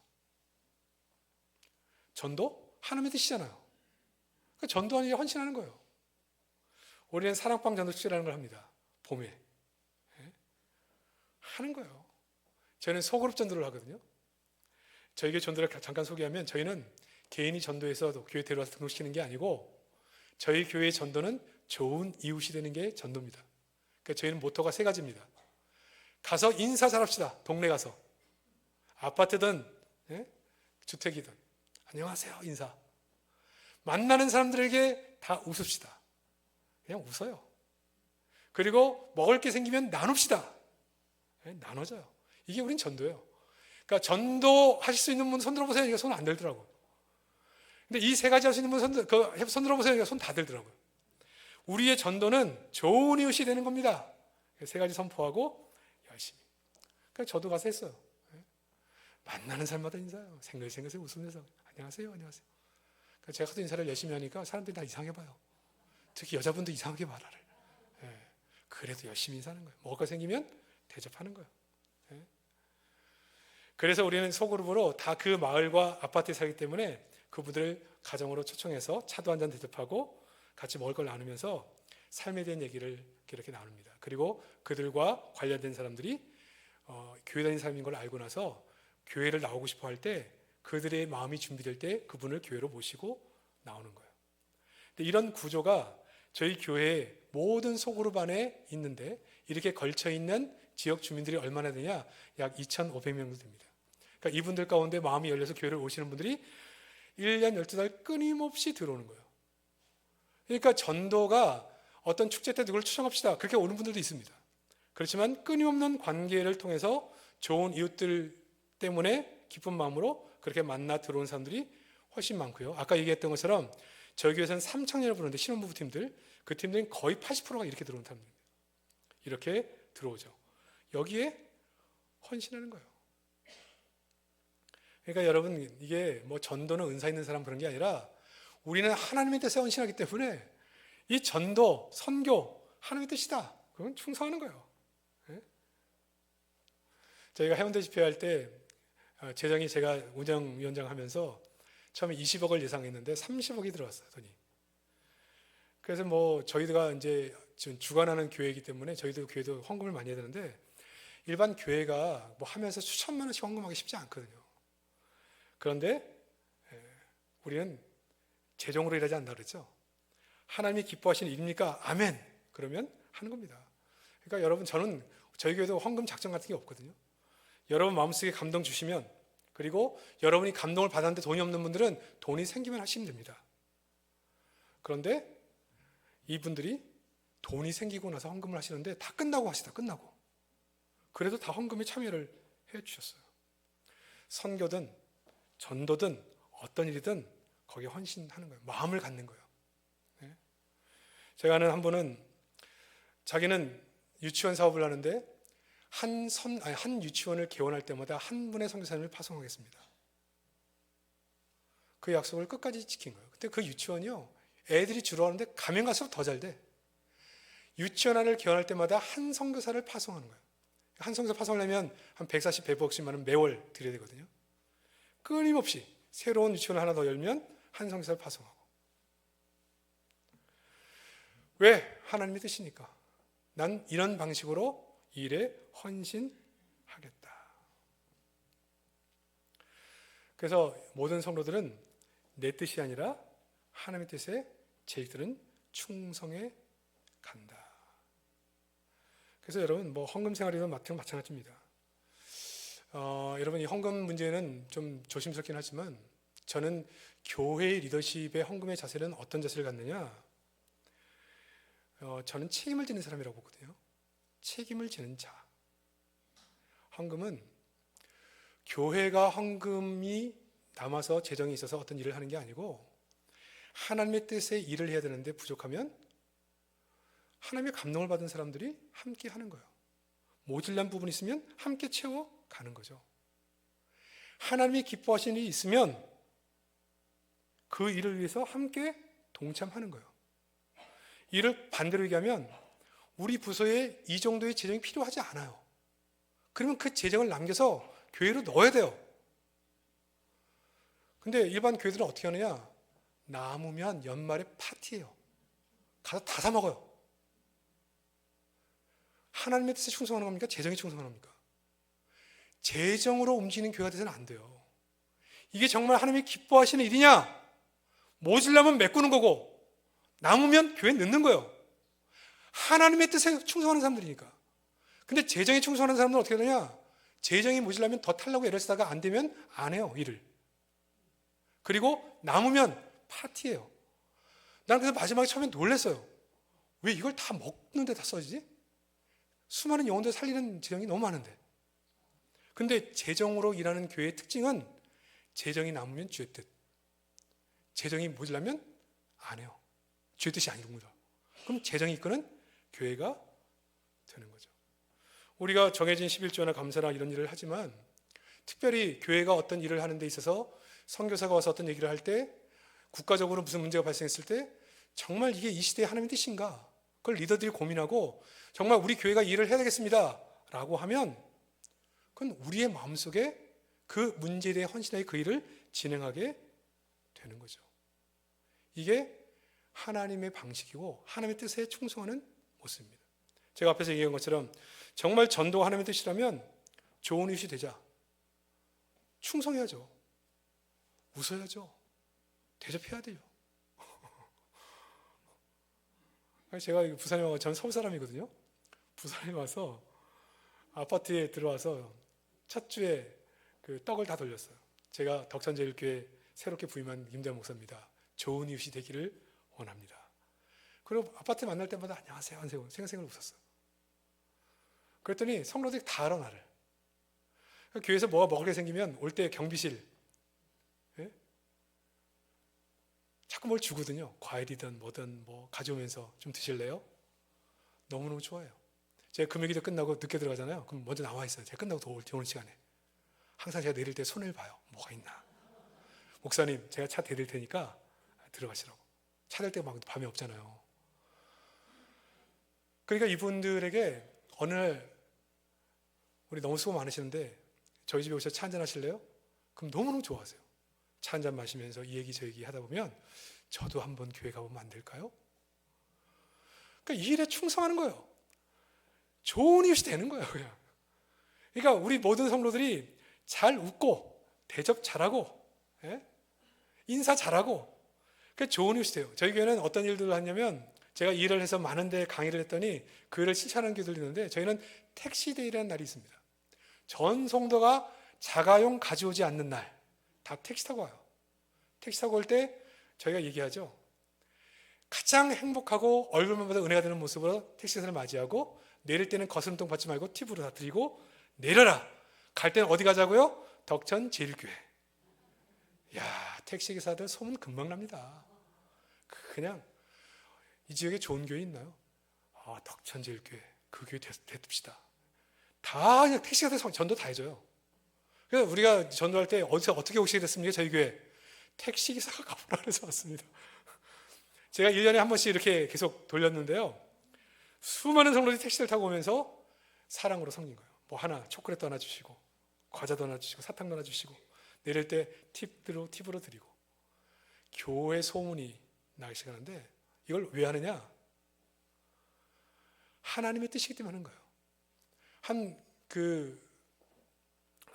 전도? 하나님의 뜻이잖아요. 그러니까 전도하는 일에 헌신하는 거예요. 우리는 사랑방 전도 축제라는 걸 합니다. 봄에. 하는 거예요. 저희는 소그룹 전도를 하거든요. 저희 교회 전도를 잠깐 소개하면 저희는 개인이 전도해서 교회 데려와서 등록시키는 게 아니고 저희 교회의 전도는 좋은 이웃이 되는 게 전도입니다. 그러니까 저희는 모토가 3가지입니다. 가서 인사 잘합시다. 동네 가서. 아파트든 주택이든 안녕하세요 인사. 만나는 사람들에게 다 웃읍시다. 그냥 웃어요. 그리고 먹을 게 생기면 나눕시다. 나눠져요. 이게 우린 전도예요. 그러니까 전도하실 수 있는 분 손 들어보세요. 이게 손 안 들더라고. 근데 이 세 가지 할 수 있는 분 손 들어보세요. 손 다 들더라고요. 우리의 전도는 좋은 이웃이 되는 겁니다. 세 가지 선포하고 열심히. 그러니까 저도 가서 했어요. 만나는 사람마다 인사해요. 생글생글 웃으면서 안녕하세요, 안녕하세요. 그러니까 제가 가서 인사를 열심히 하니까 사람들이 다 이상해 봐요. 특히 여자분도 이상하게 말하래. 그래도 열심히 인사하는 거예요. 먹을 거 생기면 대접하는 거예요. 그래서 우리는 소그룹으로 다 그 마을과 아파트에 살기 때문에 그분들을 가정으로 초청해서 차도 한잔 대접하고 같이 먹을 걸 나누면서 삶에 대한 얘기를 이렇게 나눕니다. 그리고 그들과 관련된 사람들이 교회 다니는 사람인 걸 알고 나서 교회를 나오고 싶어 할 때 그들의 마음이 준비될 때 그분을 교회로 모시고 나오는 거예요. 근데 이런 구조가 저희 교회 모든 소그룹 안에 있는데 이렇게 걸쳐 있는 지역 주민들이 얼마나 되냐? 약 2,500명 됩니다. 그러니까 이분들 가운데 마음이 열려서 교회를 오시는 분들이 1년 12달 끊임없이 들어오는 거예요. 그러니까 전도가 어떤 축제 때 누굴 초청합시다. 그렇게 오는 분들도 있습니다. 그렇지만 끊임없는 관계를 통해서 좋은 이웃들 때문에 기쁜 마음으로 그렇게 만나 들어온 사람들이 훨씬 많고요. 아까 얘기했던 것처럼 저희 교회에서는 3청년을 부르는데 신혼부부 팀들, 그 팀들은 거의 80%가 이렇게 들어온 사람들입니다. 이렇게 들어오죠. 여기에 헌신하는 거예요. 그러니까 여러분, 이게 뭐 전도는 은사 있는 사람 그런 게 아니라 우리는 하나님의 뜻에 헌신하기 때문에 이 전도, 선교, 하나님의 뜻이다. 그건 충성하는 거예요. 저희가 해운대 집회할 때 재정이 제가 운영위원장 하면서 처음에 20억을 예상했는데 30억이 들어왔어요, 돈이. 그래서 뭐 저희가 이제 지금 주관하는 교회이기 때문에 저희도 교회도 헌금을 많이 해야 되는데 일반 교회가 뭐 하면서 수천만 원씩 헌금하기 쉽지 않거든요. 그런데 우리는 재정으로 일하지 않는다 그랬죠. 하나님이 기뻐하시는 일입니까? 아멘. 그러면 하는 겁니다. 그러니까 여러분, 저는 저희 교회도 헌금 작정 같은 게 없거든요. 여러분 마음속에 감동 주시면, 그리고 여러분이 감동을 받았는데 돈이 없는 분들은 돈이 생기면 하시면 됩니다. 그런데 이분들이 돈이 생기고 나서 헌금을 하시는데 다 끝나고 하시다, 끝나고. 그래도 다 헌금에 참여를 해 주셨어요. 선교든 전도든 어떤 일이든 거기에 헌신하는 거예요. 마음을 갖는 거예요. 제가 아는 한 분은 자기는 유치원 사업을 하는데 한 유치원을 개원할 때마다 한 분의 선교사님을 파송하겠습니다. 그 약속을 끝까지 지킨 거예요. 근데 그 유치원이요, 애들이 주로 하는데 가면 갈수록 더 잘 돼. 유치원 하나를 개원할 때마다 한 선교사를 파송하는 거예요. 한 선교사 파송하려면 한 140, 150만 원 매월 드려야 되거든요. 끊임없이 새로운 유치원을 하나 더 열면 한 선교사를 파송하고. 왜? 하나님의 뜻이니까. 난 이런 방식으로 일에 헌신하겠다. 그래서 모든 성도들은 내 뜻이 아니라 하나님의 뜻에 저희들은 충성해 간다. 그래서 여러분, 뭐 헌금 생활이든 마찬가지입니다. 여러분, 이 헌금 문제는 좀 조심스럽긴 하지만 저는 교회의 리더십의 헌금의 자세는 어떤 자세를 갖느냐? 저는 책임을 지는 사람이라고 보거든요. 책임을 지는 자. 헌금은 교회가 헌금이 남아서 재정이 있어서 어떤 일을 하는 게 아니고 하나님의 뜻에 일을 해야 되는데 부족하면 하나님의 감동을 받은 사람들이 함께 하는 거예요. 모질란 부분이 있으면 함께 채워가는 거죠. 하나님이 기뻐하시는 일이 있으면 그 일을 위해서 함께 동참하는 거예요. 이를 반대로 얘기하면 우리 부서에 이 정도의 재정이 필요하지 않아요. 그러면 그 재정을 남겨서 교회로 넣어야 돼요. 근데 일반 교회들은 어떻게 하느냐? 남으면 연말에 파티예요. 가서 다 사 먹어요. 하나님의 뜻에 충성하는 겁니까? 재정에 충성하는 겁니까? 재정으로 움직이는 교회가 돼서는 안 돼요. 이게 정말 하나님이 기뻐하시는 일이냐? 모질라면 메꾸는 거고 남으면 교회에 넣는 거예요. 하나님의 뜻에 충성하는 사람들이니까. 근데 재정에 충성하는 사람들은 어떻게 되냐? 재정이 모질라면 더 타려고 애를 쓰다가 안 되면 안 해요, 일을. 그리고 남으면 파티예요. 난 그래서 마지막에 처음에 놀랐어요. 왜 이걸 다 먹는 데 다 써지지? 수많은 영혼들 살리는 재정이 너무 많은데. 근데 재정으로 일하는 교회의 특징은 재정이 남으면 주의 뜻, 재정이 모자라면 안 해요. 주의 뜻이 아닌 겁니다. 그럼 재정이 이끄는 교회가 되는 거죠. 우리가 정해진 11조나 감사나 이런 일을 하지만 특별히 교회가 어떤 일을 하는 데 있어서 선교사가 와서 어떤 얘기를 할 때 국가적으로 무슨 문제가 발생했을 때 정말 이게 이 시대의 하나님의 뜻인가? 그걸 리더들이 고민하고 정말 우리 교회가 이 일을 해야 되겠습니다 라고 하면 그건 우리의 마음속에 그 문제에 대해 헌신하여 그 일을 진행하게 되는 거죠. 이게 하나님의 방식이고 하나님의 뜻에 충성하는 모습입니다. 제가 앞에서 얘기한 것처럼 정말 전도가 하나님의 뜻이라면 좋은 이웃이 되자. 충성해야죠. 웃어야죠. 대접해야 돼요. 제가 부산에 와서 전 서울 사람이거든요. 부산에 와서 아파트에 들어와서 첫 주에 그 떡을 다 돌렸어요. 제가 덕천제일교회 새롭게 부임한 임대 목사입니다. 좋은 이웃이 되기를 원합니다. 그리고 아파트 만날 때마다 안녕하세요 하세요. 생생을 웃었어요. 그랬더니 성도들이 다 알아 나를. 교회에서 뭐가 먹을 게 생기면 올 때 경비실 자꾸 뭘 주거든요. 과일이든 뭐든 뭐 가져오면서 좀 드실래요? 너무너무 좋아요. 제가 금요기도 끝나고 늦게 들어가잖아요. 그럼 먼저 나와 있어요. 제가 끝나고 들어오는 시간에. 항상 제가 내릴 때 손을 봐요. 뭐가 있나. 목사님 제가 차 대릴 테니까 들어가시라고. 차 댈 때 막 밤에 없잖아요. 그러니까 이분들에게 어느 날 우리 너무 수고 많으시는데 저희 집에 오셔서 차 한잔 하실래요? 그럼 너무너무 좋아하세요. 차 한잔 마시면서 이 얘기 저 얘기 하다 보면 저도 한번 교회 가보면 안 될까요? 그러니까 이 일에 충성하는 거예요. 좋은 이웃이 되는 거예요, 그냥. 그러니까 우리 모든 성도들이 잘 웃고 대접 잘하고 인사 잘하고 그 좋은 이웃이 돼요. 저희 교회는 어떤 일들을 하냐면 제가 일을 해서 많은 데 강의를 했더니 그 일을 실천하는 교회들이 있는데 저희는 택시데이라는 날이 있습니다. 전 성도가 자가용 가져오지 않는 날 다 택시 타고 와요. 택시 타고 올 때 저희가 얘기하죠. 가장 행복하고 얼굴만 봐도 은혜가 되는 모습으로 택시기사를 맞이하고 내릴 때는 거스름돈 받지 말고 팁으로 다 드리고 내려라. 갈 때는 어디 가자고요? 덕천 제일교회. 야, 택시기사들 소문 금방 납니다. 그냥 이 지역에 좋은 교회 있나요? 아, 덕천 제일교회. 그 교회 대듭시다. 다 그냥 택시기사들 전도 다 해줘요. 그래서 우리가 전도할 때 어디서 어떻게 오시게 됐습니까? 저희 교회 택시기사가 가보라 그래서 왔습니다. 제가 1년에 한 번씩 이렇게 계속 돌렸는데요. 수많은 성도들이 택시를 타고 오면서 사랑으로 섬긴 거예요. 뭐 하나 초콜릿도 하나 주시고 과자도 하나 주시고 사탕도 하나 주시고 내릴 때 팁으로 드리고 교회 소문이 나기 시작하는데 이걸 왜 하느냐? 하나님의 뜻이기 때문에 하는 거예요.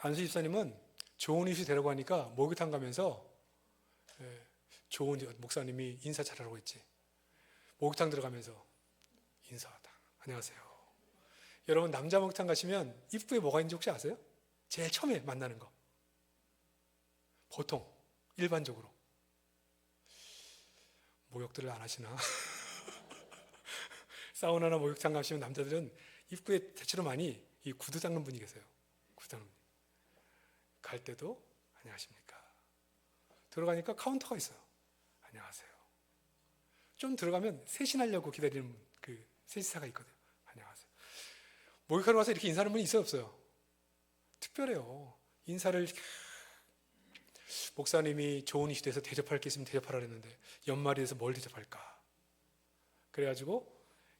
안수 집사님은 좋은 이웃이 되라고 하니까 목욕탕 가면서 좋은 목사님이 인사 잘하라고 했지. 목욕탕 들어가면서 인사하다. 안녕하세요. 여러분 남자 목욕탕 가시면 입구에 뭐가 있는지 혹시 아세요? 제일 처음에 만나는 거. 보통 일반적으로 목욕들을 안 하시나? 사우나나 목욕탕 가시면 남자들은 입구에 대체로 많이 이 구두 닦는 분이 계세요. 구두 닦는 분이. 갈 때도 안녕하십니까. 들어가니까 카운터가 있어요. 안녕하세요. 좀 들어가면 세신하려고 기다리는 그 세시사가 있거든요. 안녕하세요. 목욕하러 와서 이렇게 인사하는 분이 있어요, 없어요? 특별해요. 인사를 목사님이 좋은 이슈 돼서 대접할 게 있으면 대접하라 그랬는데 연말이 돼서 뭘 대접할까? 그래가지고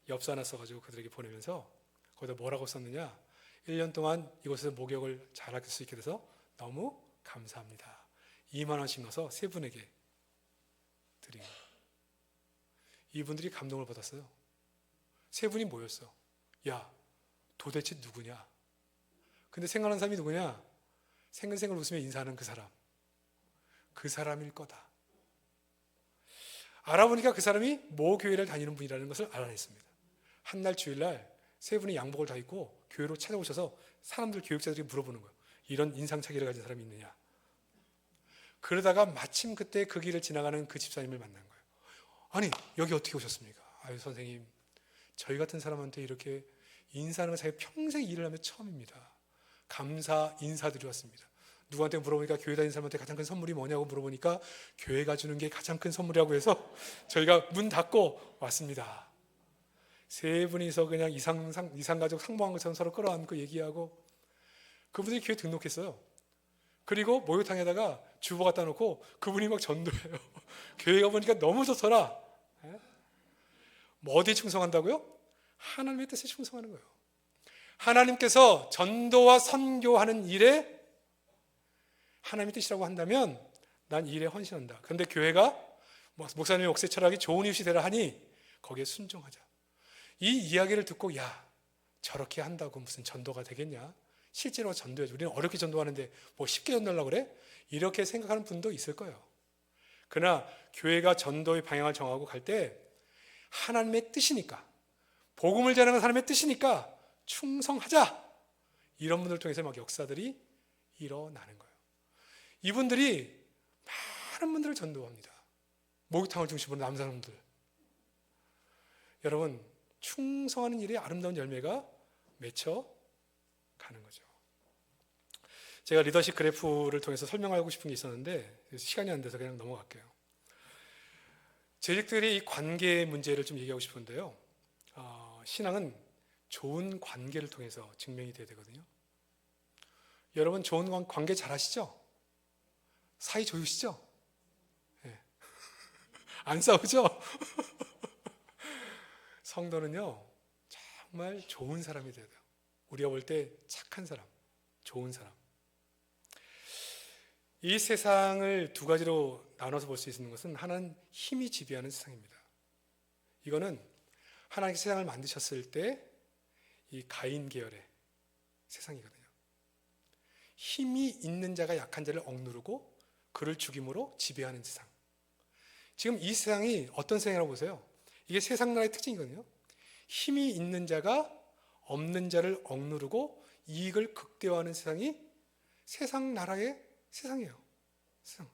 엽서 하나 써가지고 그들에게 보내면서 거기다 뭐라고 썼느냐? 1년 동안 이곳에서 목욕을 잘할 수 있게 돼서 너무 감사합니다. 2만 원씩 넣어서 세 분에게 드린 거예요. 이분들이 감동을 받았어요. 세 분이 모였어. 야, 도대체 누구냐? 근데 생각하는 사람이 누구냐? 생글생글 웃으며 인사하는 그 사람. 그 사람일 거다. 알아보니까 그 사람이 모 교회를 다니는 분이라는 것을 알아냈습니다. 한날 주일날 세 분이 양복을 다 입고 교회로 찾아오셔서 사람들 교육자들이 물어보는 거예요. 이런 인상착의를 가진 사람이 있느냐? 그러다가 마침 그때 그 길을 지나가는 그 집사님을 만난 거예요. 아니, 여기 어떻게 오셨습니까? 아유, 선생님, 저희 같은 사람한테 이렇게 인사하는 건 자기 평생 일을 하면 처음입니다. 감사 인사드리 왔습니다. 누구한테 물어보니까 교회 다니는 사람한테 가장 큰 선물이 뭐냐고 물어보니까 교회가 주는 게 가장 큰 선물이라고 해서 저희가 문 닫고 왔습니다. 세 분이서 그냥 이상가족 상봉한 것처럼 서로 끌어안고 얘기하고, 그분들이 교회 등록했어요. 그리고 목욕탕에다가 주보 갖다 놓고 그분이 막 전도해요. 교회 가보니까 너무 좋더라. 뭐 어디에 충성한다고요? 하나님의 뜻에 충성하는 거예요. 하나님께서 전도와 선교하는 일에 하나님의 뜻이라고 한다면 난 이 일에 헌신한다. 그런데 교회가 목사님의 옥새 철학이 좋은 이웃이 되라 하니 거기에 순종하자. 이 이야기를 듣고 야, 저렇게 한다고 무슨 전도가 되겠냐? 실제로 전도해야지. 우리는 어렵게 전도하는데 뭐 쉽게 전도하려고 그래? 이렇게 생각하는 분도 있을 거예요. 그러나 교회가 전도의 방향을 정하고 갈 때 하나님의 뜻이니까, 복음을 전하는 하나님의 뜻이니까 충성하자. 이런 분들을 통해서 막 역사들이 일어나는 거예요. 이분들이 많은 분들을 전도합니다. 목욕탕을 중심으로 남은 사람들. 여러분, 충성하는 일에 아름다운 열매가 맺혀 가는 거죠. 제가 리더십 그래프를 통해서 설명하고 싶은 게 있었는데 시간이 안 돼서 그냥 넘어갈게요. 재직들이 이 관계 문제를 좀 얘기하고 싶은데요. 신앙은 좋은 관계를 통해서 증명이 돼야 되거든요. 여러분 좋은 관계 잘 하시죠? 사이 좋으시죠? 네. 안 싸우죠? 성도는요 정말 좋은 사람이 돼야 돼요. 우리가 볼 때 착한 사람, 좋은 사람. 이 세상을 두 가지로 나눠서 볼 수 있는 것은, 하나는 힘이 지배하는 세상입니다. 이거는 하나님께서 세상을 만드셨을 때 이 가인 계열의 세상이거든요. 힘이 있는 자가 약한 자를 억누르고 그를 죽임으로 지배하는 세상. 지금 이 세상이 어떤 세상이라고 보세요? 이게 세상 나라의 특징이거든요. 힘이 있는 자가 없는 자를 억누르고 이익을 극대화하는 세상이 세상 나라의 세상이에요. 세상.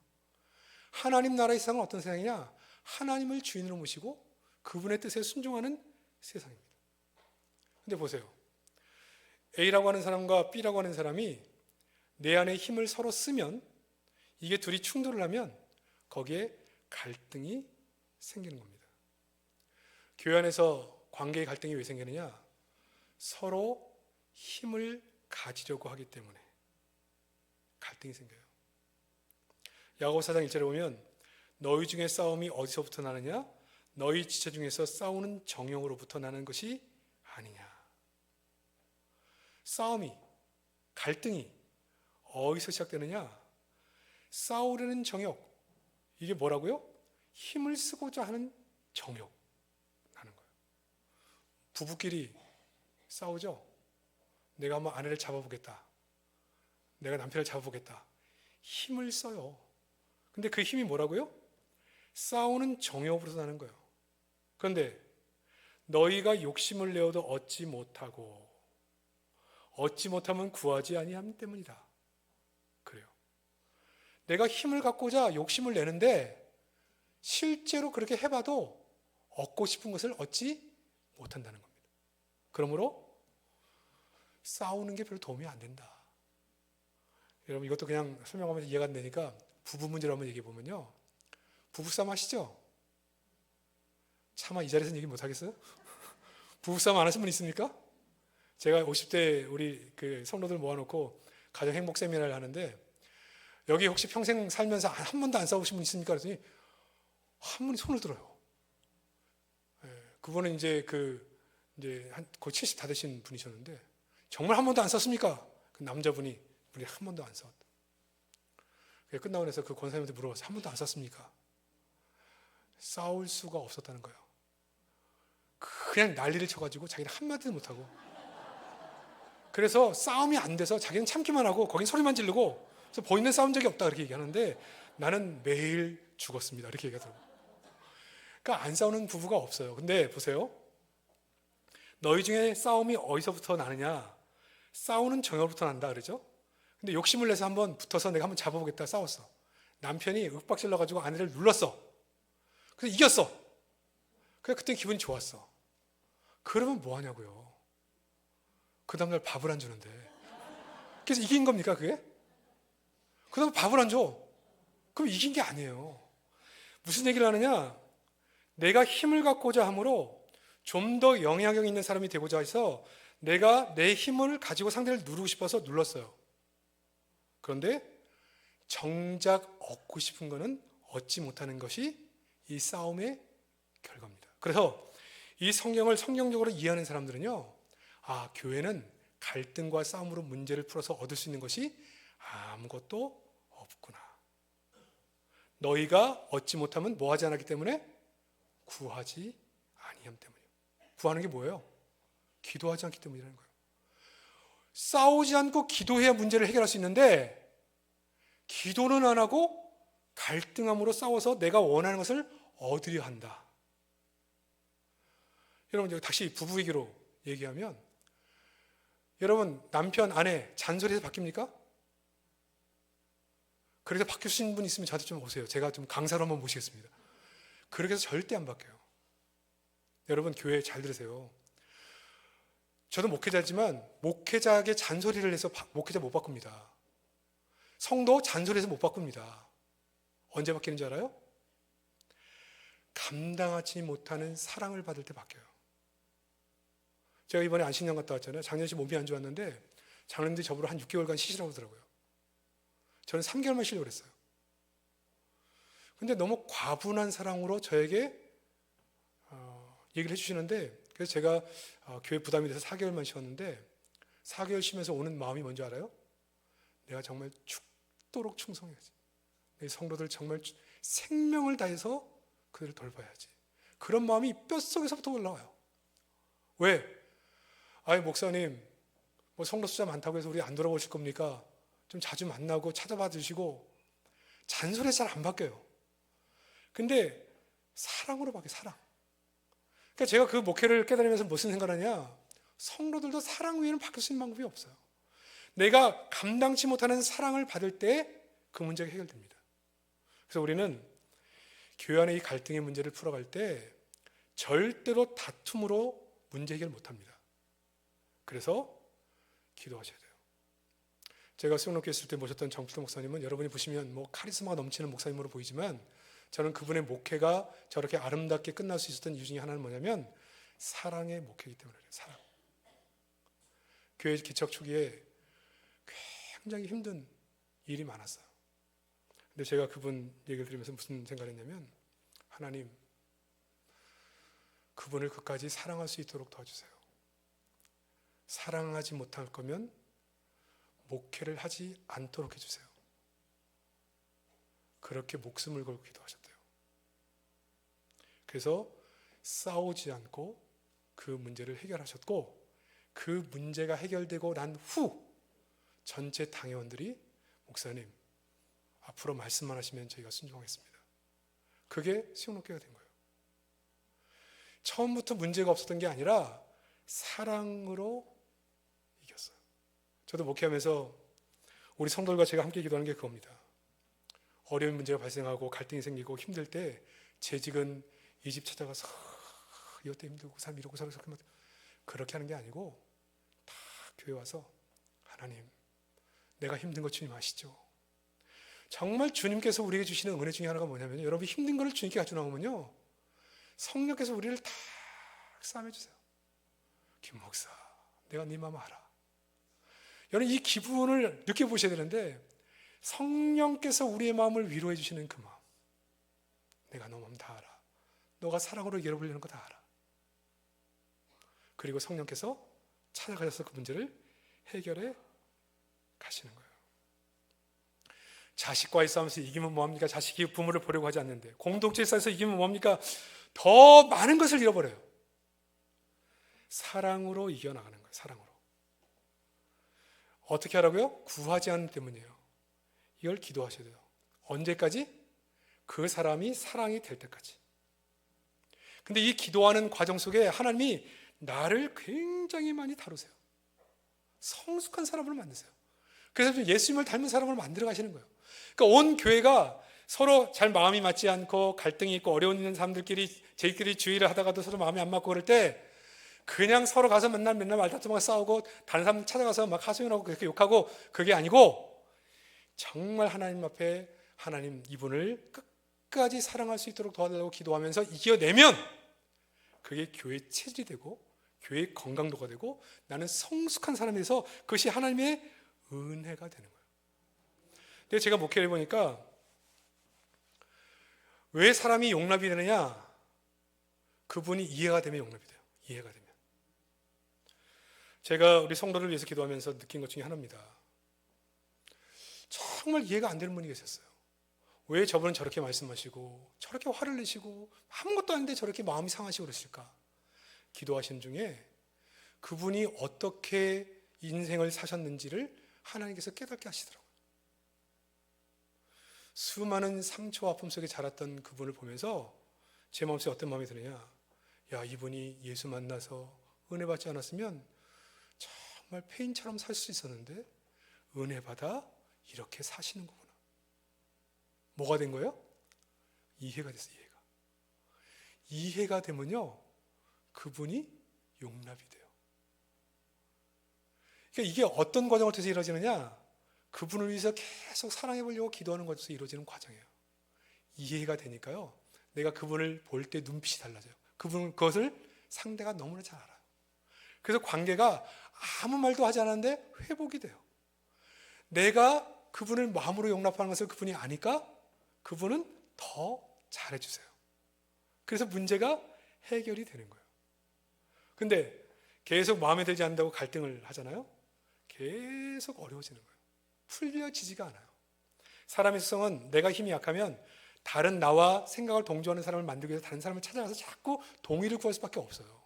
하나님 나라의 세상은 어떤 세상이냐? 하나님을 주인으로 모시고 그분의 뜻에 순종하는 세상입니다. 근데 보세요. A라고 하는 사람과 B라고 하는 사람이 내 안에 힘을 서로 쓰면, 이게 둘이 충돌을 하면 거기에 갈등이 생기는 겁니다. 교회 안에서 관계의 갈등이 왜 생기느냐? 서로 힘을 가지려고 하기 때문에 갈등이 생겨요. 야고보 4장 1절에 보면 너희 중에 싸움이 어디서부터 나느냐? 너희 지체 중에서 싸우는 정욕으로부터 나는 것이 아니냐. 싸움이, 갈등이 어디서 시작되느냐? 싸우려는 정욕. 이게 뭐라고요? 힘을 쓰고자 하는 정욕 하는 거예요. 부부끼리 싸우죠. 내가 한번 아내를 잡아보겠다. 내가 남편을 잡아보겠다. 힘을 써요. 근데 그 힘이 뭐라고요? 싸우는 정욕으로서 나는 거예요. 그런데 너희가 욕심을 내어도 얻지 못하고 얻지 못하면 구하지 아니함 때문이다. 그래요. 내가 힘을 갖고자 욕심을 내는데 실제로 그렇게 해봐도 얻고 싶은 것을 얻지 못한다는 겁니다. 그러므로 싸우는 게 별로 도움이 안 된다. 여러분 이것도 그냥 설명하면서 이해가 안 되니까 부부 문제를 한번 얘기해 보면요. 부부싸움 하시죠? 차마 이 자리에서는 얘기 못 하겠어요? 부부싸움 안 하신 분 있습니까? 제가 50대 우리 그 성도들 모아놓고 가정 행복 세미나를 하는데, 여기 혹시 평생 살면서 한 번도 안 싸우신 분 있습니까? 그랬더니 한 분이 손을 들어요. 그분은 이제 거의 70 다 되신 분이셨는데, 정말 한 번도 안 싸웠습니까? 그 남자분이 우리 한 번도 안 싸웠다. 끝나고 나서 그 권사님한테 물어봤어요. 한 번도 안 싸웠습니까? 싸울 수가 없었다는 거예요. 그냥 난리를 쳐가지고 자기는 한마디도 못하고, 그래서 싸움이 안 돼서 자기는 참기만 하고 거긴 소리만 지르고, 그래서 본인은 싸운 적이 없다 그렇게 얘기하는데 나는 매일 죽었습니다 이렇게 얘기하더라고요. 그러니까 안 싸우는 부부가 없어요. 근데 보세요. 너희 중에 싸움이 어디서부터 나느냐? 싸우는 정욕부터 난다 그러죠. 근데 욕심을 내서 한번 붙어서 내가 한번 잡아보겠다 싸웠어. 남편이 윽박질러가지고 아내를 눌렀어. 그래서 이겼어. 그래 그때 기분이 좋았어. 그러면 뭐 하냐고요. 그 다음날 밥을 안 주는데. 그래서 이긴 겁니까 그게? 그다음에 밥을 안 줘. 그럼 이긴 게 아니에요. 무슨 얘기를 하느냐? 내가 힘을 갖고자 함으로 좀 더 영향력 있는 사람이 되고자 해서 내가 내 힘을 가지고 상대를 누르고 싶어서 눌렀어요. 그런데 정작 얻고 싶은 거는 얻지 못하는 것이 이 싸움의 결과입니다. 그래서 이 성경을 성경적으로 이해하는 사람들은요, 아, 교회는 갈등과 싸움으로 문제를 풀어서 얻을 수 있는 것이 아무것도 없구나. 너희가 얻지 못하면 뭐 하지 않았기 때문에? 구하지 아니함 때문이에요. 구하는 게 뭐예요? 기도하지 않기 때문이라는 거예요. 싸우지 않고 기도해야 문제를 해결할 수 있는데 기도는 안 하고 갈등함으로 싸워서 내가 원하는 것을 얻으려 한다. 여러분, 다시 부부 얘기로 얘기하면, 여러분, 남편, 아내 잔소리에서 바뀝니까? 그래서 바뀌신 분 있으면 저한테 좀 오세요. 제가 좀 강사로 한번 모시겠습니다. 그렇게 해서 절대 안 바뀌어요. 여러분, 교회 잘 들으세요. 저도 목회자지만 목회자에게 잔소리를 해서 목회자 못 바꿉니다. 성도 잔소리해서 못 바꿉니다. 언제 바뀌는 줄 알아요? 감당하지 못하는 사랑을 받을 때 바뀌어요. 제가 이번에 안식년 갔다 왔잖아요. 작년에 몸이 안 좋았는데 장로님들이 저보고 한 6개월간 쉬시라고 하더라고요. 저는 3개월만 쉬려고 그랬어요. 근데 너무 과분한 사랑으로 저에게 얘기를 해주시는데, 그래서 제가 교회 부담이 돼서 4개월만 쉬었는데 4개월 쉬면서 오는 마음이 뭔지 알아요? 내가 정말 죽도록 충성해야지. 내 성도들 정말 생명을 다해서 그들을 돌봐야지. 그런 마음이 뼛속에서부터 올라와요. 왜? 아이, 목사님, 뭐 성도 숫자 많다고 해서 우리 안 돌아보실 겁니까? 좀 자주 만나고 찾아봐 주시고. 잔소리 잘 안 바뀌어요. 근데 사랑으로 바뀌어요. 사랑. 그러니까 제가 그 목회를 깨달으면서 무슨 생각을 하냐, 성도들도 사랑 외에는 바뀔 수 있는 방법이 없어요. 내가 감당치 못하는 사랑을 받을 때 그 문제가 해결됩니다. 그래서 우리는 교회 안의 이 갈등의 문제를 풀어갈 때 절대로 다툼으로 문제 해결 못합니다. 그래서 기도하셔야 돼요. 제가 수영롭게 있을 때 모셨던 정필동 목사님은 여러분이 보시면 뭐 카리스마가 넘치는 목사님으로 보이지만, 저는 그분의 목회가 저렇게 아름답게 끝날 수 있었던 이유 중에 하나는 뭐냐면 사랑의 목회이기 때문에 그래요. 사랑. 교회 개척 초기에 굉장히 힘든 일이 많았어요. 근데 제가 그분 얘기를 들으면서 무슨 생각을 했냐면, 하나님, 그분을 끝까지 사랑할 수 있도록 도와주세요. 사랑하지 못할 거면 목회를 하지 않도록 해주세요. 그렇게 목숨을 걸고 기도하셨대요. 그래서 싸우지 않고 그 문제를 해결하셨고, 그 문제가 해결되고 난 후 전체 당회원들이 목사님, 앞으로 말씀만 하시면 저희가 순종하겠습니다. 그게 수영롭게가 된 거예요. 처음부터 문제가 없었던 게 아니라 사랑으로 이겼어요. 저도 목회하면서 우리 성도들과 제가 함께 기도하는 게 그겁니다. 어려운 문제가 발생하고 갈등이 생기고 힘들 때 재직은 이 집 찾아가서 이것도 힘들고 그 사람 이러고 저러고 그렇게 하는 게 아니고, 다 교회 와서 하나님, 내가 힘든 거 주님 아시죠? 정말 주님께서 우리에게 주시는 은혜 중에 하나가 뭐냐면, 여러분 힘든 거를 주님께 가지고 나오면요, 성령께서 우리를 다 싸매주세요. 김 목사, 내가 네 마음 알아. 여러분 이 기분을 느껴보셔야 되는데, 성령께서 우리의 마음을 위로해 주시는 그 마음, 내가 너 마음 다 알아. 너가 사랑으로 열어보려는 거 다 알아. 그리고 성령께서 찾아가셔서 그 문제를 해결해 가시는 거예요. 자식과의 싸움에서 이기면 뭐합니까? 자식이 부모를 보려고 하지 않는데, 공동체의 싸움에서 이기면 뭐합니까? 더 많은 것을 잃어버려요. 사랑으로 이겨나가는 거예요. 사랑으로. 어떻게 하라고요? 구하지 않는 때문이에요. 이걸 기도하셔야 돼요. 언제까지? 그 사람이 사랑이 될 때까지. 근데 이 기도하는 과정 속에 하나님이 나를 굉장히 많이 다루세요. 성숙한 사람으로 만드세요. 그래서 예수님을 닮은 사람으로 만들어 가시는 거예요. 그러니까 온 교회가 서로 잘 마음이 맞지 않고 갈등이 있고 어려운 있는 사람들끼리 저희끼리 주의를 하다가도 서로 마음이 안 맞고 그럴 때, 그냥 서로 가서 맨날 말다툼하고 싸우고 다른 사람 찾아가서 막 하소연하고 그렇게 욕하고, 그게 아니고 정말 하나님 앞에 하나님 이분을 끝까지 사랑할 수 있도록 도와달라고 기도하면서 이겨내면 그게 교회의 체질이 되고 교회의 건강도가 되고 나는 성숙한 사람이 돼서 그것이 하나님의 은혜가 되는 거예요. 근데 제가 목회를 해보니까 왜 사람이 용납이 되느냐? 그분이 이해가 되면 용납이 돼요. 이해가 되면. 제가 우리 성도를 위해서 기도하면서 느낀 것 중에 하나입니다. 정말 이해가 안 되는 분이 계셨어요. 왜 저분은 저렇게 말씀하시고 저렇게 화를 내시고 아무것도 아닌데 저렇게 마음이 상하시고 그러실까? 기도하시는 중에 그분이 어떻게 인생을 사셨는지를 하나님께서 깨닫게 하시더라고요. 수많은 상처와 아픔 속에 자랐던 그분을 보면서 제 마음속에 어떤 마음이 드느냐? 야, 이분이 예수 만나서 은혜 받지 않았으면 정말 폐인처럼 살 수 있었는데 은혜 받아 이렇게 사시는 거구나. 뭐가 된 거예요? 이해가 됐어요. 이해가 되면요 그분이 용납이 돼요. 그러니까 이게 어떤 과정을 통해서 이루어지느냐? 그분을 위해서 계속 사랑해 보려고 기도하는 것에서 이루어지는 과정이에요. 이해가 되니까요 내가 그분을 볼 때 눈빛이 달라져요. 그것을 상대가 너무나 잘 알아요. 그래서 관계가 아무 말도 하지 않았는데 회복이 돼요. 내가 그분을 마음으로 용납하는 것을 그분이 아니까 그분은 더 잘해주세요. 그래서 문제가 해결이 되는 거예요. 근데 계속 마음에 들지 않는다고 갈등을 하잖아요. 계속 어려워지는 거예요. 풀려지지가 않아요. 사람의 수성은 내가 힘이 약하면 다른 나와 생각을 동조하는 사람을 만들기 위해서 다른 사람을 찾아가서 자꾸 동의를 구할 수밖에 없어요.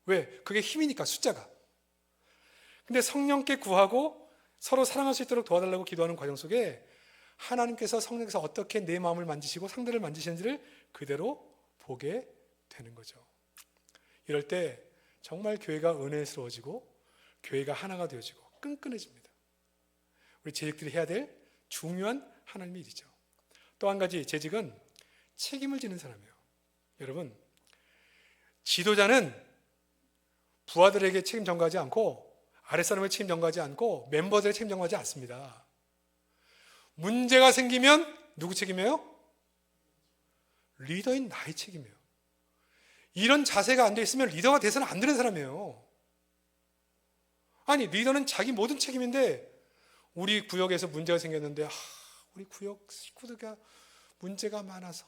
왜? 그게 힘이니까, 숫자가. 근데 성령께 구하고 서로 사랑할 수 있도록 도와달라고 기도하는 과정 속에 하나님께서 성령께서 어떻게 내 마음을 만지시고 상대를 만지시는지를 그대로 보게 되는 거죠. 이럴 때 정말 교회가 은혜스러워지고 교회가 하나가 되어지고 끈끈해집니다. 우리 재직들이 해야 될 중요한 하나님의 일이죠. 또 한 가지 재직은 책임을 지는 사람이에요. 여러분, 지도자는 부하들에게 책임 전가하지 않고 아랫사람에게 책임 전가하지 않고 멤버들에게 책임 전가하지 않습니다. 문제가 생기면 누구 책임이에요? 리더인 나의 책임이에요. 이런 자세가 안 돼 있으면 리더가 돼서는 안 되는 사람이에요. 아니, 리더는 자기 모든 책임인데 우리 구역에서 문제가 생겼는데 우리 구역 식구들과 문제가 많아서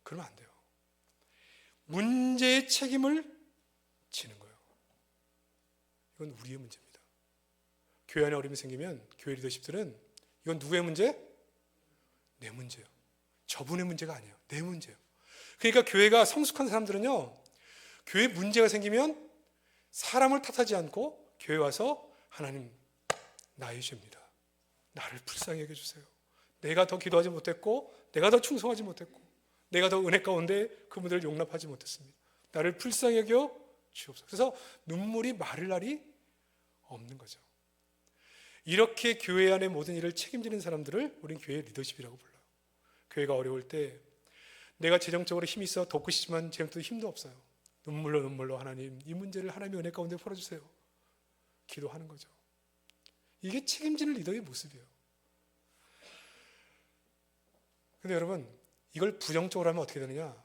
그러면 안 돼요. 문제의 책임을 지는 거예요. 이건 우리의 문제입니다. 교회 안에 어려움이 생기면 교회 리더십들은 이건 누구의 문제? 내 문제예요. 저분의 문제가 아니에요. 내 문제예요. 그러니까 교회가 성숙한 사람들은요, 교회 문제가 생기면 사람을 탓하지 않고 교회 와서 하나님, 나의 죄입니다. 나를 불쌍히 여겨주세요. 내가 더 기도하지 못했고 내가 더 충성하지 못했고 내가 더 은혜 가운데 그분들을 용납하지 못했습니다. 나를 불쌍히 여겨 주옵소서. 그래서 눈물이 마를 날이 없는 거죠. 이렇게 교회 안의 모든 일을 책임지는 사람들을 우리는 교회 리더십이라고 불러요. 교회가 어려울 때 내가 재정적으로 힘이 있어 돕고 싶지만 재정적으로 힘도 없어요. 눈물로 하나님, 이 문제를 하나님의 은혜 가운데 풀어주세요. 기도하는 거죠. 이게 책임지는 리더의 모습이에요. 근데 여러분, 이걸 부정적으로 하면 어떻게 되느냐?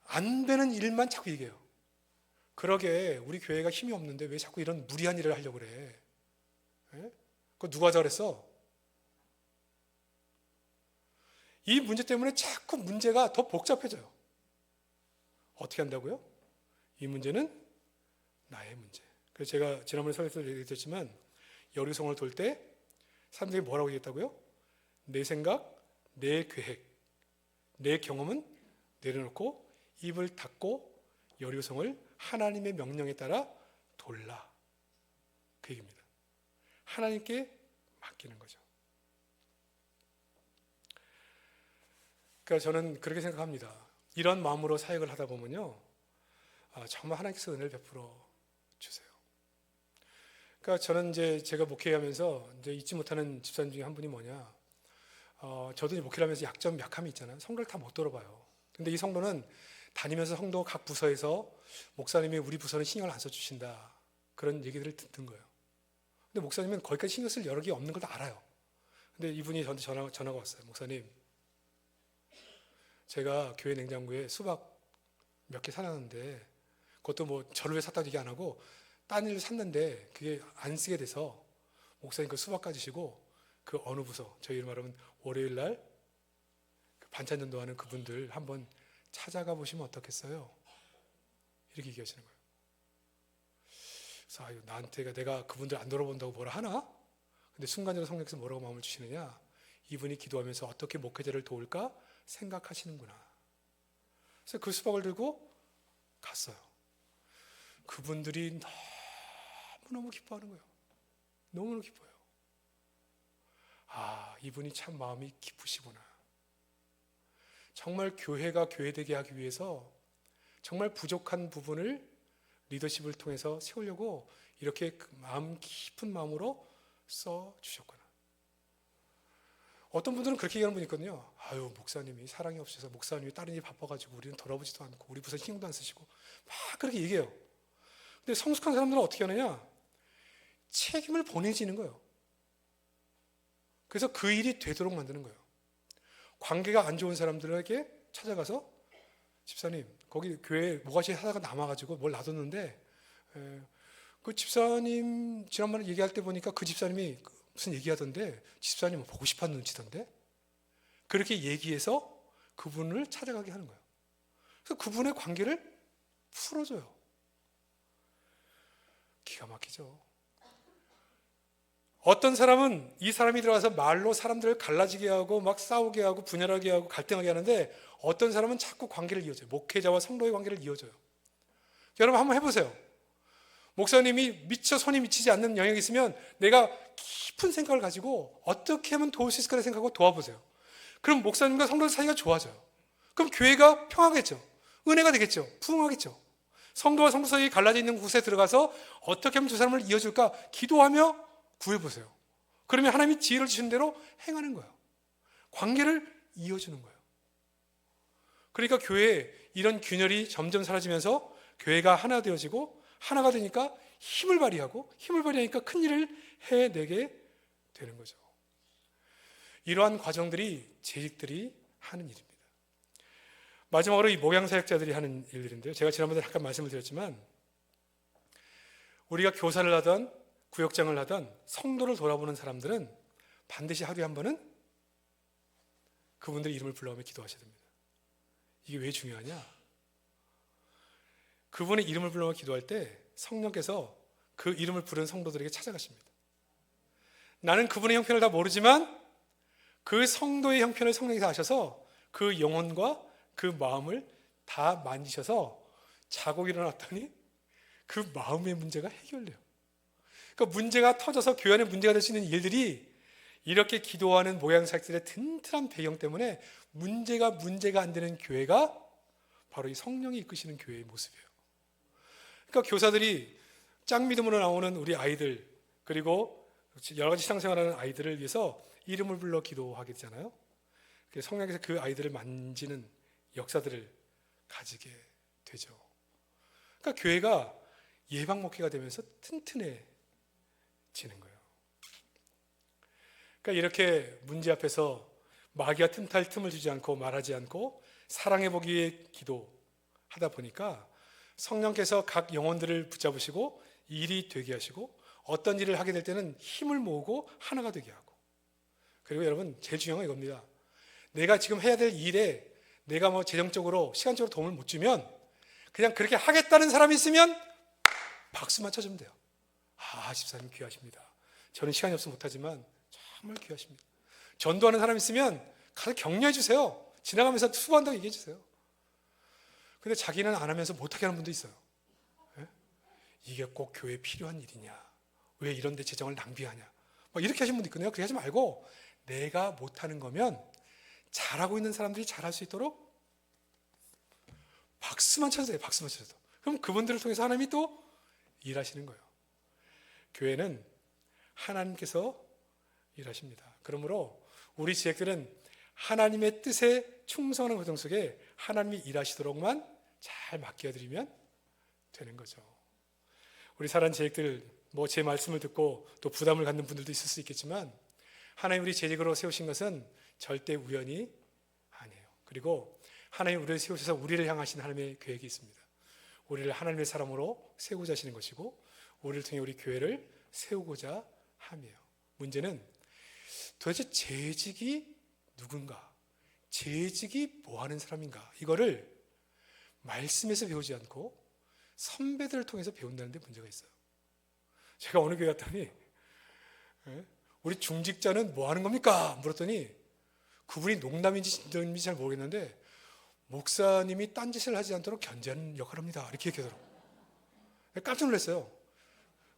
안 되는 일만 자꾸 얘기해요. 그러게 우리 교회가 힘이 없는데 왜 자꾸 이런 무리한 일을 하려고 그래? 그거 누가 하자 그랬어? 이 문제 때문에 자꾸 문제가 더 복잡해져요. 어떻게 한다고요? 이 문제는 나의 문제. 그래서 제가 지난번에 설교에서 얘기했지만 여리고성을 돌 때 사람들이 뭐라고 얘기했다고요? 내 생각, 내 계획, 내 경험은 내려놓고 입을 닫고 여리고성을 하나님의 명령에 따라 돌라. 그 얘기입니다. 하나님께 맡기는 거죠. 그러니까 저는 그렇게 생각합니다. 이런 마음으로 사역을 하다 보면요, 정말 하나님께서 은혜를 베풀어 주세요. 그러니까 저는 이제 제가 목회하면서 이제 잊지 못하는 집사님 중에 한 분이 뭐냐, 저도 이제 목회를 하면서 약함이 있잖아요. 성도를 다 못 들어봐요. 근데 이 성도는 다니면서 성도 각 부서에서 목사님이 우리 부서는 신경을 안 써주신다, 그런 얘기들을 듣는 거예요. 근데 목사님은 거기까지 신경 쓸 여력이 없는 걸 다 알아요. 근데 이분이 저한테 전화가 왔어요. 목사님, 제가 교회 냉장고에 수박 몇 개 사놨는데 그것도 뭐 저를 위해 샀다고 얘기 안 하고 딴 일을 샀는데 그게 안 쓰게 돼서 목사님 그 수박 가지시고 그 어느 부서, 저희 말하면 월요일 날 반찬 전도하는 그분들 한번 찾아가 보시면 어떻겠어요? 이렇게 얘기하시는 거예요. 그래서 아유, 나한테 내가 그분들 안 돌아본다고 뭐라 하나? 근데 순간적으로 성령께서 뭐라고 마음을 주시느냐? 이분이 기도하면서 어떻게 목회자를 도울까 생각하시는구나. 그래서 그 수박을 들고 갔어요. 그분들이 너무너무 기뻐하는 거예요. 너무너무 기뻐요. 아, 이분이 참 마음이 깊으시구나. 정말 교회가 교회되게 하기 위해서 정말 부족한 부분을 리더십을 통해서 세우려고 이렇게 마음 깊은 마음으로 써주셨구나. 어떤 분들은 그렇게 얘기하는 분이 있거든요. 아유, 목사님이 사랑이 없어서 목사님이 다른 일이 바빠가지고 우리는 돌아보지도 않고 우리 부서 신경도 안 쓰시고 막 그렇게 얘기해요. 근데 성숙한 사람들은 어떻게 하느냐? 책임을 보내지는 거예요. 그래서 그 일이 되도록 만드는 거예요. 관계가 안 좋은 사람들에게 찾아가서 집사님, 거기 교회에 뭐가시 하다가 남아가지고 뭘 놔뒀는데 그 집사님 지난번에 얘기할 때 보니까 그 집사님이 무슨 얘기하던데 집사님 보고 싶은 눈치던데 그렇게 얘기해서 그분을 찾아가게 하는 거예요. 그래서 그분의 관계를 풀어줘요. 기가 막히죠. 어떤 사람은 이 사람이 들어가서 말로 사람들을 갈라지게 하고 막 싸우게 하고 분열하게 하고 갈등하게 하는데 어떤 사람은 자꾸 관계를 이어줘요. 목회자와 성도의 관계를 이어줘요. 여러분 한번 해보세요. 목사님이 미처 손이 미치지 않는 영역이 있으면 내가 깊은 생각을 가지고 어떻게 하면 도울 수 있을까 생각하고 도와보세요. 그럼 목사님과 성도 사이가 좋아져요. 그럼 교회가 평화겠죠. 은혜가 되겠죠. 부흥하겠죠. 성도와 성도 사이에 갈라져 있는 곳에 들어가서 어떻게 하면 두 사람을 이어줄까 기도하며 구해보세요. 그러면 하나님이 지혜를 주신 대로 행하는 거예요. 관계를 이어주는 거예요. 그러니까 교회에 이런 균열이 점점 사라지면서 교회가 하나 되어지고 하나가 되니까 힘을 발휘하고 힘을 발휘하니까 큰 일을 해내게 되는 거죠. 이러한 과정들이 재직들이 하는 일입니다. 마지막으로 이 목양사역자들이 하는 일들인데요. 제가 지난번에 잠깐 말씀을 드렸지만 우리가 교사를 하던 구역장을 하던 성도를 돌아보는 사람들은 반드시 하루에 한 번은 그분들의 이름을 불러오며 기도하셔야 됩니다. 이게 왜 중요하냐? 그분의 이름을 불러오며 기도할 때 성령께서 그 이름을 부르는 성도들에게 찾아가십니다. 나는 그분의 형편을 다 모르지만 그 성도의 형편을 성령께서 아셔서 그 영혼과 그 마음을 다 만지셔서 자고 일어났더니 그 마음의 문제가 해결돼요. 그러니까 문제가 터져서 교회 안에 문제가 될 수 있는 일들이 이렇게 기도하는 모양사역들의 튼튼한 배경 때문에 문제가 안 되는 교회가 바로 이 성령이 이끄시는 교회의 모습이에요. 그러니까 교사들이 짱 믿음으로 나오는 우리 아이들 그리고 여러 가지 신앙생활하는 아이들을 위해서 이름을 불러 기도하게 되잖아요. 성령께서 그 아이들을 만지는 역사들을 가지게 되죠. 그러니까 교회가 예방 목회가 되면서 튼튼해지는 거예요. 그러니까 이렇게 문제 앞에서 마귀가 틈탈 틈을 주지 않고 말하지 않고 사랑해 보기 위해 기도하다 보니까 성령께서 각 영혼들을 붙잡으시고 일이 되게 하시고 어떤 일을 하게 될 때는 힘을 모으고 하나가 되게 하고 그리고 여러분 제일 중요한 건 이겁니다. 내가 지금 해야 될 일에 내가 뭐 재정적으로 시간적으로 도움을 못 주면 그냥 그렇게 하겠다는 사람이 있으면 박수만 쳐주면 돼요. 아, 집사님 귀하십니다. 저는 시간이 없어서 못하지만 정말 귀하십니다. 전도하는 사람 있으면 가서 격려해 주세요. 지나가면서 수고한다고 얘기해 주세요. 근데 자기는 안 하면서 못하게 하는 분도 있어요. 네? 이게 꼭 교회에 필요한 일이냐? 왜 이런 데 재정을 낭비하냐? 막 이렇게 하시는 분도 있거든요. 그렇게 하지 말고 내가 못하는 거면 잘하고 있는 사람들이 잘할 수 있도록 박수만 쳐주세요. 박수만 쳐줘도. 그럼 그분들을 통해서 하나님이 또 일하시는 거예요. 교회는 하나님께서 일하십니다. 그러므로 우리 지역들은 하나님의 뜻에 충성하는 과정 속에 하나님이 일하시도록만 잘 맡겨드리면 되는 거죠. 우리 사랑 지역들 뭐 제 말씀을 듣고 또 부담을 갖는 분들도 있을 수 있겠지만 하나님 우리 재직으로 세우신 것은 절대 우연이 아니에요. 그리고 하나님 우리를 세우셔서 우리를 향하신 하나님의 계획이 있습니다. 우리를 하나님의 사람으로 세우고자 하시는 것이고 우리를 통해 우리 교회를 세우고자 함이에요. 문제는 도대체 재직이 누군가? 재직이 뭐 하는 사람인가? 이거를 말씀에서 배우지 않고 선배들을 통해서 배운다는 데 문제가 있어요. 제가 어느 교회 갔더니 우리 중직자는 뭐 하는 겁니까? 물었더니 그분이 농담인지 진담인지 잘 모르겠는데 목사님이 딴짓을 하지 않도록 견제하는 역할을 합니다. 이렇게 얘기하더라고요. 깜짝 놀랐어요.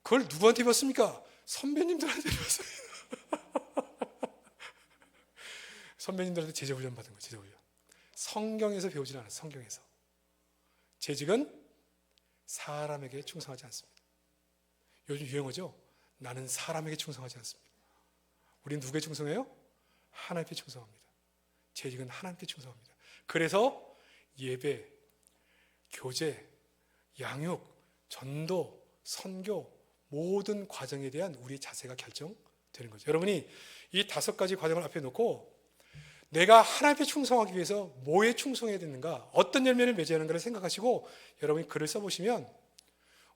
그걸 누구한테 배웠습니까? 선배님들한테 배웠어요. 선배님들한테 제자훈련 받은 거예요. 제자훈련. 성경에서 배우지 않았어요. 성경에서. 재직은 사람에게 충성하지 않습니다. 요즘 유행어죠. 나는 사람에게 충성하지 않습니다. 우리는 누구에 충성해요? 하나님께 충성합니다. 재직은 하나님께 충성합니다. 그래서 예배, 교제, 양육, 전도, 선교 모든 과정에 대한 우리의 자세가 결정되는 거죠. 여러분이 이 5가지 과정을 앞에 놓고 내가 하나님께 충성하기 위해서 뭐에 충성해야 되는가, 어떤 열매를 맺어야 하는가를 생각하시고 여러분이 글을 써보시면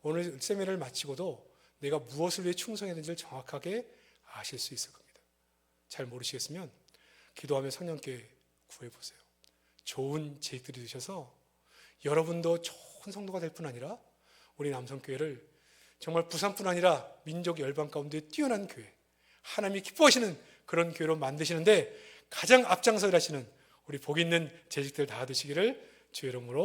오늘 세미나를 마치고도 내가 무엇을 위해 충성해야 되는지를 정확하게 아실 수 있을 겁니다. 잘 모르시겠으면 기도하며 성령께 구해보세요. 좋은 재직들이 되셔서 여러분도 좋은 성도가 될 뿐 아니라 우리 남성교회를 정말 부산뿐 아니라 민족 열방 가운데 뛰어난 교회, 하나님이 기뻐하시는 그런 교회로 만드시는데 가장 앞장서 일하시는 우리 복 있는 재직들 다 되시기를 주의 이름으로